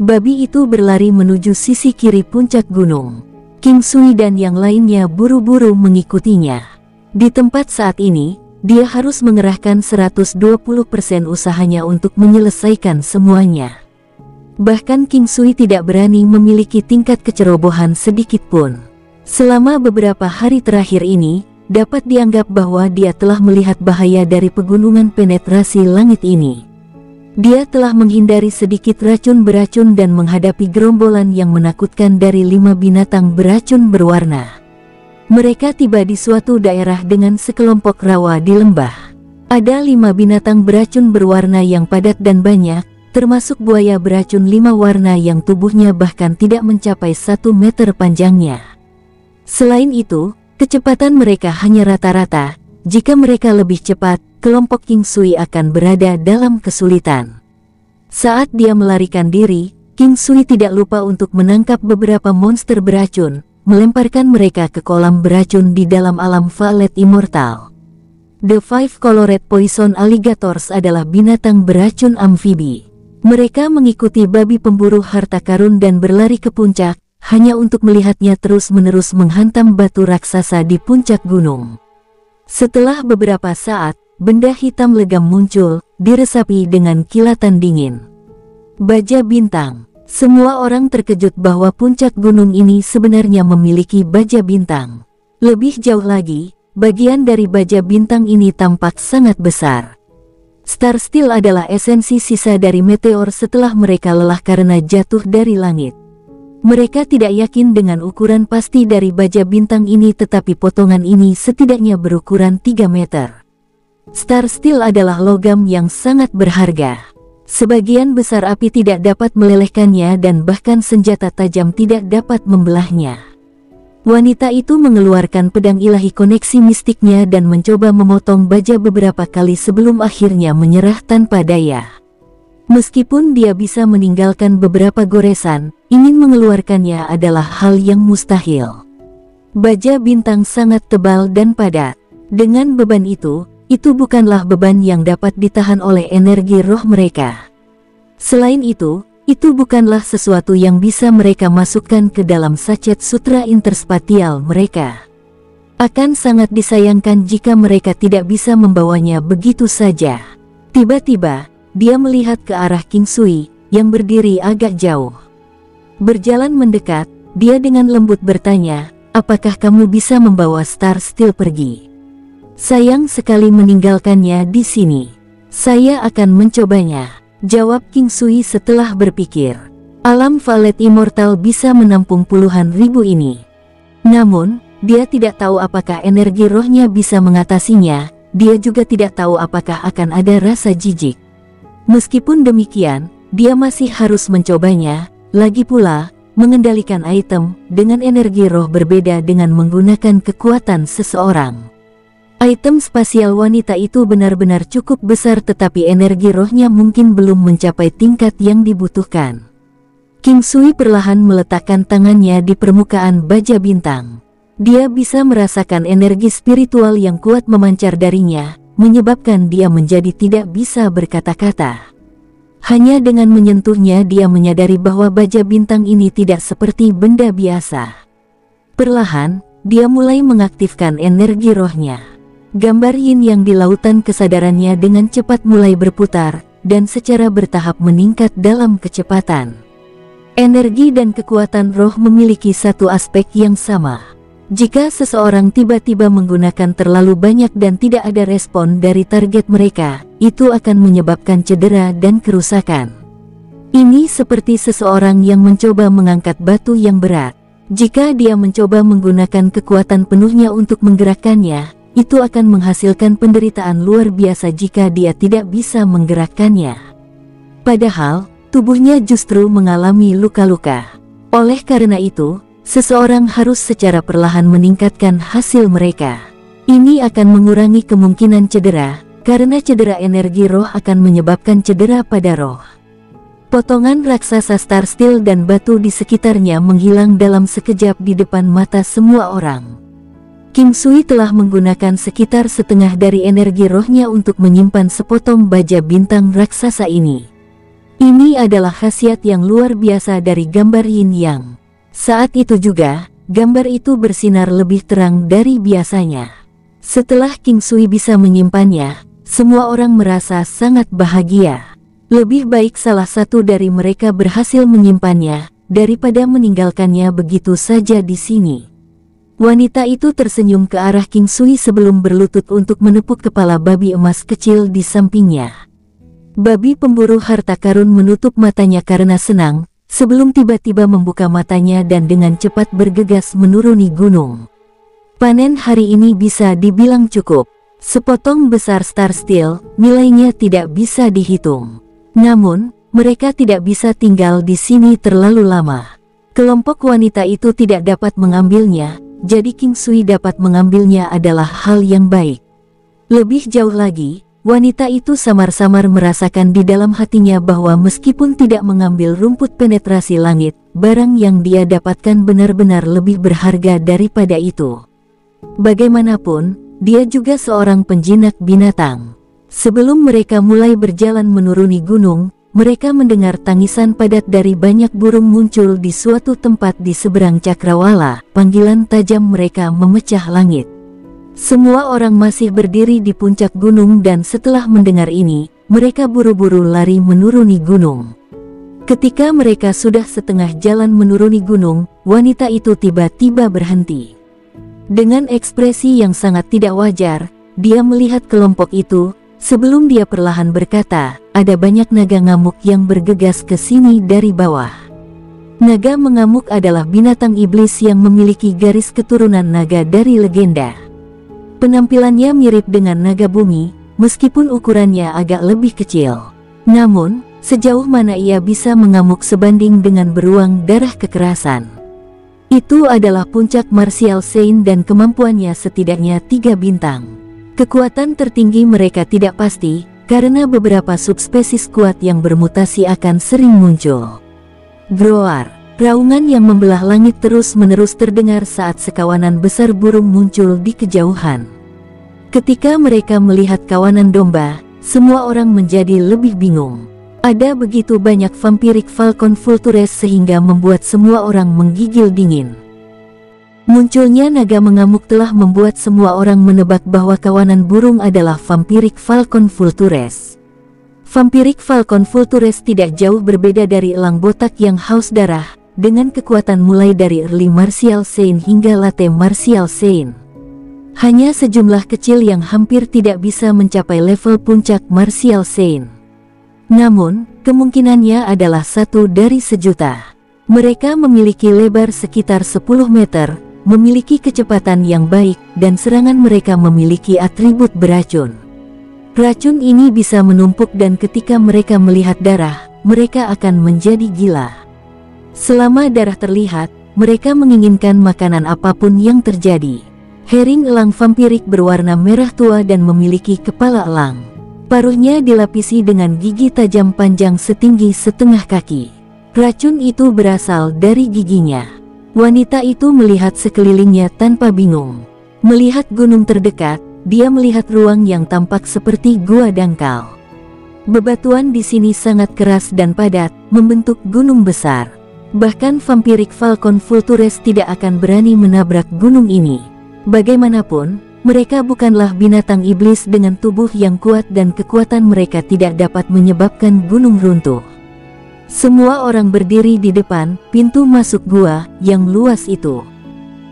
Babi itu berlari menuju sisi kiri puncak gunung. King Sui dan yang lainnya buru-buru mengikutinya. Di tempat saat ini, dia harus mengerahkan 120% usahanya untuk menyelesaikan semuanya. Bahkan King Sui tidak berani memiliki tingkat kecerobohan sedikit pun. Selama beberapa hari terakhir ini, dapat dianggap bahwa dia telah melihat bahaya dari pegunungan penetrasi langit ini. Dia telah menghindari sedikit racun beracun dan menghadapi gerombolan yang menakutkan dari 5 binatang beracun berwarna. Mereka tiba di suatu daerah dengan sekelompok rawa di lembah. Ada 5 binatang beracun berwarna yang padat dan banyak, termasuk buaya beracun 5 warna yang tubuhnya bahkan tidak mencapai 1 meter panjangnya. Selain itu, kecepatan mereka hanya rata-rata. Jika mereka lebih cepat, kelompok King Sui akan berada dalam kesulitan. Saat dia melarikan diri, King Sui tidak lupa untuk menangkap beberapa monster beracun, melemparkan mereka ke kolam beracun di dalam alam Violet Immortal. The Five Colored Poison Alligators adalah binatang beracun amfibi. Mereka mengikuti babi pemburu harta karun dan berlari ke puncak, hanya untuk melihatnya terus-menerus menghantam batu raksasa di puncak gunung. Setelah beberapa saat, benda hitam legam muncul, diresapi dengan kilatan dingin. Baja bintang. Semua orang terkejut bahwa puncak gunung ini sebenarnya memiliki baja bintang. Lebih jauh lagi, bagian dari baja bintang ini tampak sangat besar. Star Steel adalah esensi sisa dari meteor setelah mereka lelah karena jatuh dari langit. Mereka tidak yakin dengan ukuran pasti dari baja bintang ini, tetapi potongan ini setidaknya berukuran 3 meter. Star Steel adalah logam yang sangat berharga. Sebagian besar api tidak dapat melelehkannya dan bahkan senjata tajam tidak dapat membelahnya. Wanita itu mengeluarkan pedang ilahi koneksi mistiknya dan mencoba memotong baja beberapa kali sebelum akhirnya menyerah tanpa daya. Meskipun dia bisa meninggalkan beberapa goresan, ingin mengeluarkannya adalah hal yang mustahil. Baja bintang sangat tebal dan padat. Dengan beban itu bukanlah beban yang dapat ditahan oleh energi roh mereka. Selain itu bukanlah sesuatu yang bisa mereka masukkan ke dalam sachet sutra interspatial mereka. Akan sangat disayangkan jika mereka tidak bisa membawanya begitu saja. Tiba-tiba, dia melihat ke arah King Sui, yang berdiri agak jauh. Berjalan mendekat, dia dengan lembut bertanya, "Apakah kamu bisa membawa Star Steel pergi?" "Sayang sekali meninggalkannya di sini." "Saya akan mencobanya," jawab King Sui setelah berpikir. Alam Violet Immortal bisa menampung puluhan ribu ini. Namun, dia tidak tahu apakah energi rohnya bisa mengatasinya. Dia juga tidak tahu apakah akan ada rasa jijik. Meskipun demikian, dia masih harus mencobanya. Lagi pula, mengendalikan item dengan energi roh berbeda dengan menggunakan kekuatan seseorang. Item spasial wanita itu benar-benar cukup besar, tetapi energi rohnya mungkin belum mencapai tingkat yang dibutuhkan. King Sui perlahan meletakkan tangannya di permukaan baja bintang. Dia bisa merasakan energi spiritual yang kuat memancar darinya, menyebabkan dia menjadi tidak bisa berkata-kata. Hanya dengan menyentuhnya dia menyadari bahwa baja bintang ini tidak seperti benda biasa. Perlahan, dia mulai mengaktifkan energi rohnya. Gambar yin yang di lautan kesadarannya dengan cepat mulai berputar, dan secara bertahap meningkat dalam kecepatan. Energi dan kekuatan roh memiliki satu aspek yang sama. Jika seseorang tiba-tiba menggunakan terlalu banyak dan tidak ada respon dari target mereka, itu akan menyebabkan cedera dan kerusakan. Ini seperti seseorang yang mencoba mengangkat batu yang berat. Jika dia mencoba menggunakan kekuatan penuhnya untuk menggerakkannya, itu akan menghasilkan penderitaan luar biasa jika dia tidak bisa menggerakkannya. Padahal, tubuhnya justru mengalami luka-luka. Oleh karena itu, seseorang harus secara perlahan meningkatkan hasil mereka. Ini akan mengurangi kemungkinan cedera, karena cedera energi roh akan menyebabkan cedera pada roh. Potongan raksasa Star Steel dan batu di sekitarnya menghilang dalam sekejap di depan mata semua orang. King Sui telah menggunakan sekitar setengah dari energi rohnya untuk menyimpan sepotong baja bintang raksasa ini. Ini adalah khasiat yang luar biasa dari gambar Yin Yang. Saat itu juga, gambar itu bersinar lebih terang dari biasanya. Setelah King Sui bisa menyimpannya, semua orang merasa sangat bahagia. Lebih baik salah satu dari mereka berhasil menyimpannya, daripada meninggalkannya begitu saja di sini. Wanita itu tersenyum ke arah King Sui sebelum berlutut untuk menepuk kepala babi emas kecil di sampingnya. Babi pemburu harta karun menutup matanya karena senang, sebelum tiba-tiba membuka matanya dan dengan cepat bergegas menuruni gunung. Panen hari ini bisa dibilang cukup. Sepotong besar Star Steel, nilainya tidak bisa dihitung. Namun, mereka tidak bisa tinggal di sini terlalu lama. Kelompok wanita itu tidak dapat mengambilnya, jadi King Sui dapat mengambilnya adalah hal yang baik. Lebih jauh lagi, wanita itu samar-samar merasakan di dalam hatinya bahwa meskipun tidak mengambil rumput penetrasi langit, barang yang dia dapatkan benar-benar lebih berharga daripada itu. Bagaimanapun, dia juga seorang penjinak binatang. Sebelum mereka mulai berjalan menuruni gunung, mereka mendengar tangisan padat dari banyak burung muncul di suatu tempat di seberang cakrawala. Panggilan tajam mereka memecah langit. Semua orang masih berdiri di puncak gunung dan setelah mendengar ini, mereka buru-buru lari menuruni gunung. Ketika mereka sudah setengah jalan menuruni gunung, wanita itu tiba-tiba berhenti. Dengan ekspresi yang sangat tidak wajar, dia melihat kelompok itu. Sebelum dia perlahan berkata, ada banyak naga ngamuk yang bergegas ke sini dari bawah. Naga mengamuk adalah binatang iblis yang memiliki garis keturunan naga dari legenda. Penampilannya mirip dengan naga bumi, meskipun ukurannya agak lebih kecil. Namun, sejauh mana ia bisa mengamuk sebanding dengan beruang darah kekerasan. Itu adalah puncak Martial Saint dan kemampuannya setidaknya 3 bintang. Kekuatan tertinggi mereka tidak pasti, karena beberapa subspesies kuat yang bermutasi akan sering muncul. Groar, raungan yang membelah langit terus-menerus terdengar saat sekawanan besar burung muncul di kejauhan. Ketika mereka melihat kawanan domba, semua orang menjadi lebih bingung. Ada begitu banyak vampirik Falcon Vultures sehingga membuat semua orang menggigil dingin. Munculnya naga mengamuk telah membuat semua orang menebak bahwa kawanan burung adalah vampirik Falcon Vultures. Vampirik Falcon Vultures tidak jauh berbeda dari elang botak yang haus darah, dengan kekuatan mulai dari Early Martial Saint hingga Late Martial Saint. Hanya sejumlah kecil yang hampir tidak bisa mencapai level puncak Martial Saint. Namun, kemungkinannya adalah 1 dari sejuta. Mereka memiliki lebar sekitar 10 meter, memiliki kecepatan yang baik, dan serangan mereka memiliki atribut beracun. Racun ini bisa menumpuk dan ketika mereka melihat darah, mereka akan menjadi gila. Selama darah terlihat, mereka menginginkan makanan apapun yang terjadi. Herring elang vampirik berwarna merah tua dan memiliki kepala elang. Paruhnya dilapisi dengan gigi tajam panjang setinggi setengah kaki. Racun itu berasal dari giginya. Wanita itu melihat sekelilingnya tanpa bingung. Melihat gunung terdekat, dia melihat ruang yang tampak seperti gua dangkal. Bebatuan di sini sangat keras dan padat, membentuk gunung besar. Bahkan Vampiric Falcon Vultures tidak akan berani menabrak gunung ini. Bagaimanapun, mereka bukanlah binatang iblis dengan tubuh yang kuat dan kekuatan mereka tidak dapat menyebabkan gunung runtuh. Semua orang berdiri di depan pintu masuk gua yang luas itu.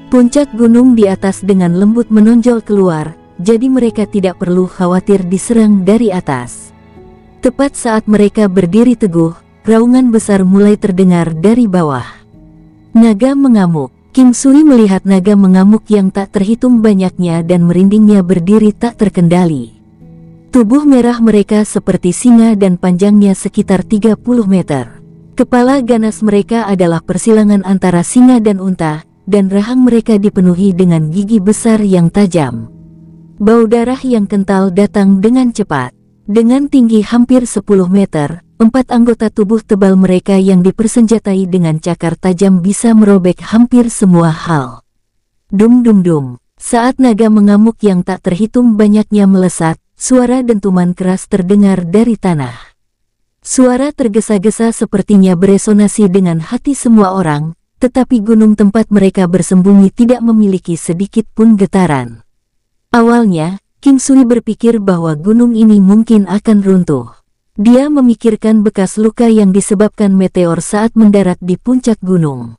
Puncak gunung di atas dengan lembut menonjol keluar, jadi mereka tidak perlu khawatir diserang dari atas. Tepat saat mereka berdiri teguh, raungan besar mulai terdengar dari bawah. Naga mengamuk. King Sui melihat naga mengamuk yang tak terhitung banyaknya dan merindingnya berdiri tak terkendali. Tubuh merah mereka seperti singa dan panjangnya sekitar 30 meter. Kepala ganas mereka adalah persilangan antara singa dan unta, dan rahang mereka dipenuhi dengan gigi besar yang tajam. Bau darah yang kental datang dengan cepat. Dengan tinggi hampir 10 meter, 4 anggota tubuh tebal mereka yang dipersenjatai dengan cakar tajam bisa merobek hampir semua hal. Dum dum dum. Saat naga mengamuk yang tak terhitung banyaknya melesat, suara dentuman keras terdengar dari tanah. Suara tergesa-gesa sepertinya beresonasi dengan hati semua orang, tetapi gunung tempat mereka bersembunyi tidak memiliki sedikit pun getaran. Awalnya, King Sui berpikir bahwa gunung ini mungkin akan runtuh. Dia memikirkan bekas luka yang disebabkan meteor saat mendarat di puncak gunung.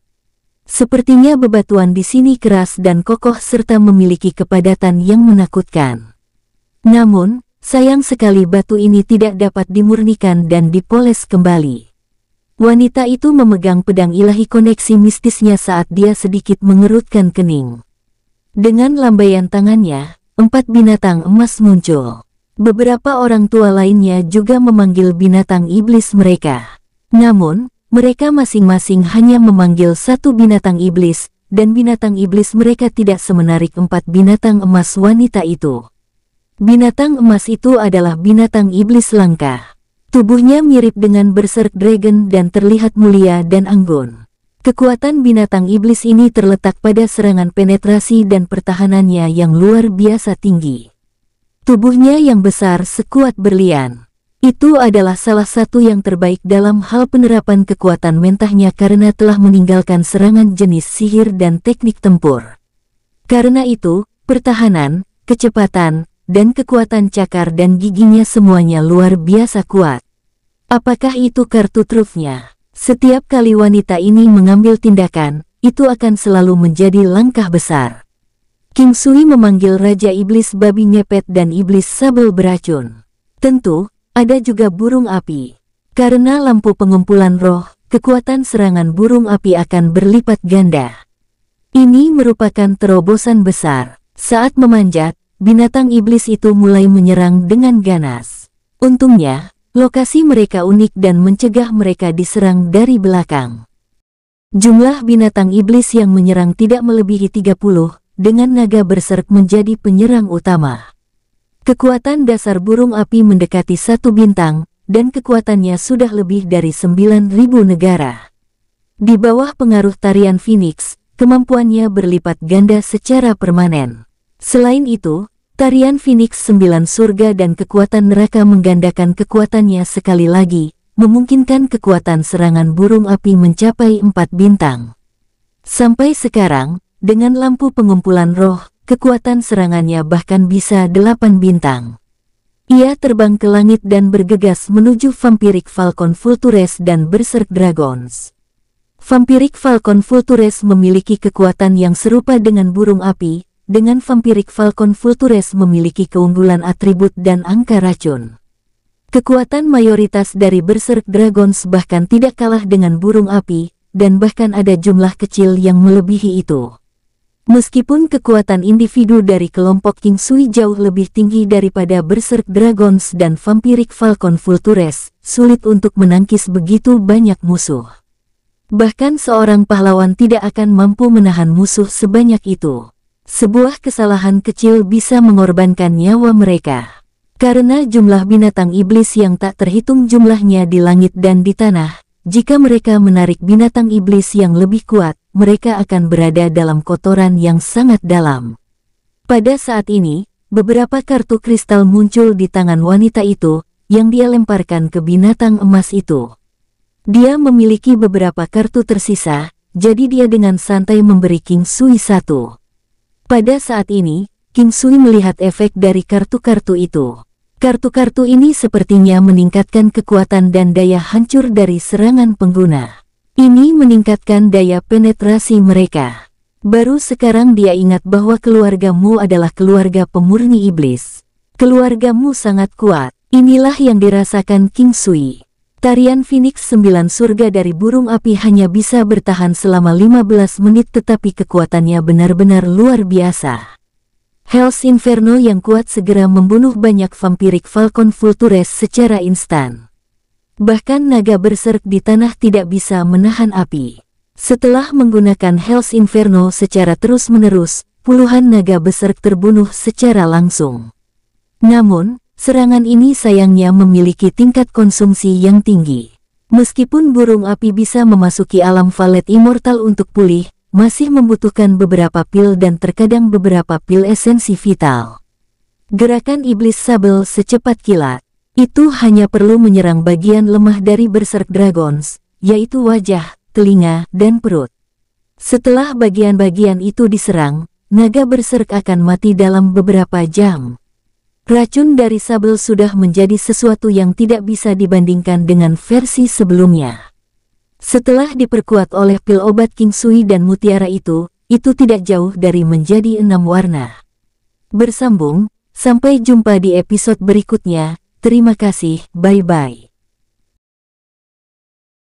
Sepertinya bebatuan di sini keras dan kokoh serta memiliki kepadatan yang menakutkan. Namun, sayang sekali batu ini tidak dapat dimurnikan dan dipoles kembali. Wanita itu memegang pedang ilahi koneksi mistisnya saat dia sedikit mengerutkan kening. Dengan lambaian tangannya, 4 binatang emas muncul. Beberapa orang tua lainnya juga memanggil binatang iblis mereka. Namun, mereka masing-masing hanya memanggil 1 binatang iblis, dan binatang iblis mereka tidak semenarik 4 binatang emas wanita itu. Binatang emas itu adalah binatang iblis langka. Tubuhnya mirip dengan Berserk Dragon dan terlihat mulia dan anggun. Kekuatan binatang iblis ini terletak pada serangan penetrasi dan pertahanannya yang luar biasa tinggi. Tubuhnya yang besar sekuat berlian. Itu adalah salah satu yang terbaik dalam hal penerapan kekuatan mentahnya karena telah meninggalkan serangan jenis sihir dan teknik tempur. Karena itu, pertahanan, kecepatan, dan kekuatan cakar dan giginya semuanya luar biasa kuat. Apakah itu kartu trufnya? Setiap kali wanita ini mengambil tindakan, itu akan selalu menjadi langkah besar. King Sui memanggil Raja Iblis Babi Ngepet dan Iblis Sabel Beracun. Tentu, ada juga burung api. Karena lampu pengumpulan roh, kekuatan serangan burung api akan berlipat ganda. Ini merupakan terobosan besar. Saat memanjat, binatang iblis itu mulai menyerang dengan ganas. Untungnya, lokasi mereka unik dan mencegah mereka diserang dari belakang. Jumlah binatang iblis yang menyerang tidak melebihi 30, dengan naga berserk menjadi penyerang utama. Kekuatan dasar burung api mendekati 1 bintang, dan kekuatannya sudah lebih dari 9.000 negara. Di bawah pengaruh tarian Phoenix, kemampuannya berlipat ganda secara permanen. Selain itu, tarian Phoenix 9 surga dan kekuatan neraka menggandakan kekuatannya sekali lagi, memungkinkan kekuatan serangan burung api mencapai 4 bintang. Sampai sekarang, dengan lampu pengumpulan roh, kekuatan serangannya bahkan bisa 8 bintang. Ia terbang ke langit dan bergegas menuju Vampiric Falcon Vultures dan Berserk Dragons. Vampiric Falcon Vultures memiliki kekuatan yang serupa dengan burung api, dengan Vampiric Falcon Vultures memiliki keunggulan atribut dan angka racun. Kekuatan mayoritas dari Berserk Dragons bahkan tidak kalah dengan burung api, dan bahkan ada jumlah kecil yang melebihi itu. Meskipun kekuatan individu dari kelompok King Sui jauh lebih tinggi daripada Berserk Dragons dan Vampiric Falcon Vultures, sulit untuk menangkis begitu banyak musuh. Bahkan seorang pahlawan tidak akan mampu menahan musuh sebanyak itu. Sebuah kesalahan kecil bisa mengorbankan nyawa mereka. Karena jumlah binatang iblis yang tak terhitung jumlahnya di langit dan di tanah, jika mereka menarik binatang iblis yang lebih kuat, mereka akan berada dalam kotoran yang sangat dalam. Pada saat ini, beberapa kartu kristal muncul di tangan wanita itu, yang dia lemparkan ke binatang emas itu. Dia memiliki beberapa kartu tersisa, jadi dia dengan santai memberi King Sui satu. Pada saat ini, King Sui melihat efek dari kartu-kartu itu. Kartu-kartu ini sepertinya meningkatkan kekuatan dan daya hancur dari serangan pengguna. Ini meningkatkan daya penetrasi mereka. Baru sekarang dia ingat bahwa keluargamu adalah keluarga pemurni iblis. Keluargamu sangat kuat. Inilah yang dirasakan King Sui. Tarian Phoenix 9 surga dari burung api hanya bisa bertahan selama 15 menit tetapi kekuatannya benar-benar luar biasa. Hell's Inferno yang kuat segera membunuh banyak vampirik Falcon Vultures secara instan. Bahkan naga berserk di tanah tidak bisa menahan api. Setelah menggunakan Hell's Inferno secara terus-menerus, puluhan naga berserk terbunuh secara langsung. Namun, serangan ini sayangnya memiliki tingkat konsumsi yang tinggi. Meskipun burung api bisa memasuki alam Valet Immortal untuk pulih, masih membutuhkan beberapa pil dan terkadang beberapa pil esensi vital. Gerakan Iblis Sabel secepat kilat. Itu hanya perlu menyerang bagian lemah dari Berserk Dragons, yaitu wajah, telinga, dan perut. Setelah bagian-bagian itu diserang, naga berserk akan mati dalam beberapa jam. Racun dari sabel sudah menjadi sesuatu yang tidak bisa dibandingkan dengan versi sebelumnya. Setelah diperkuat oleh pil obat King Sui dan mutiara itu tidak jauh dari menjadi 6 warna. Bersambung, sampai jumpa di episode berikutnya. Terima kasih, bye-bye.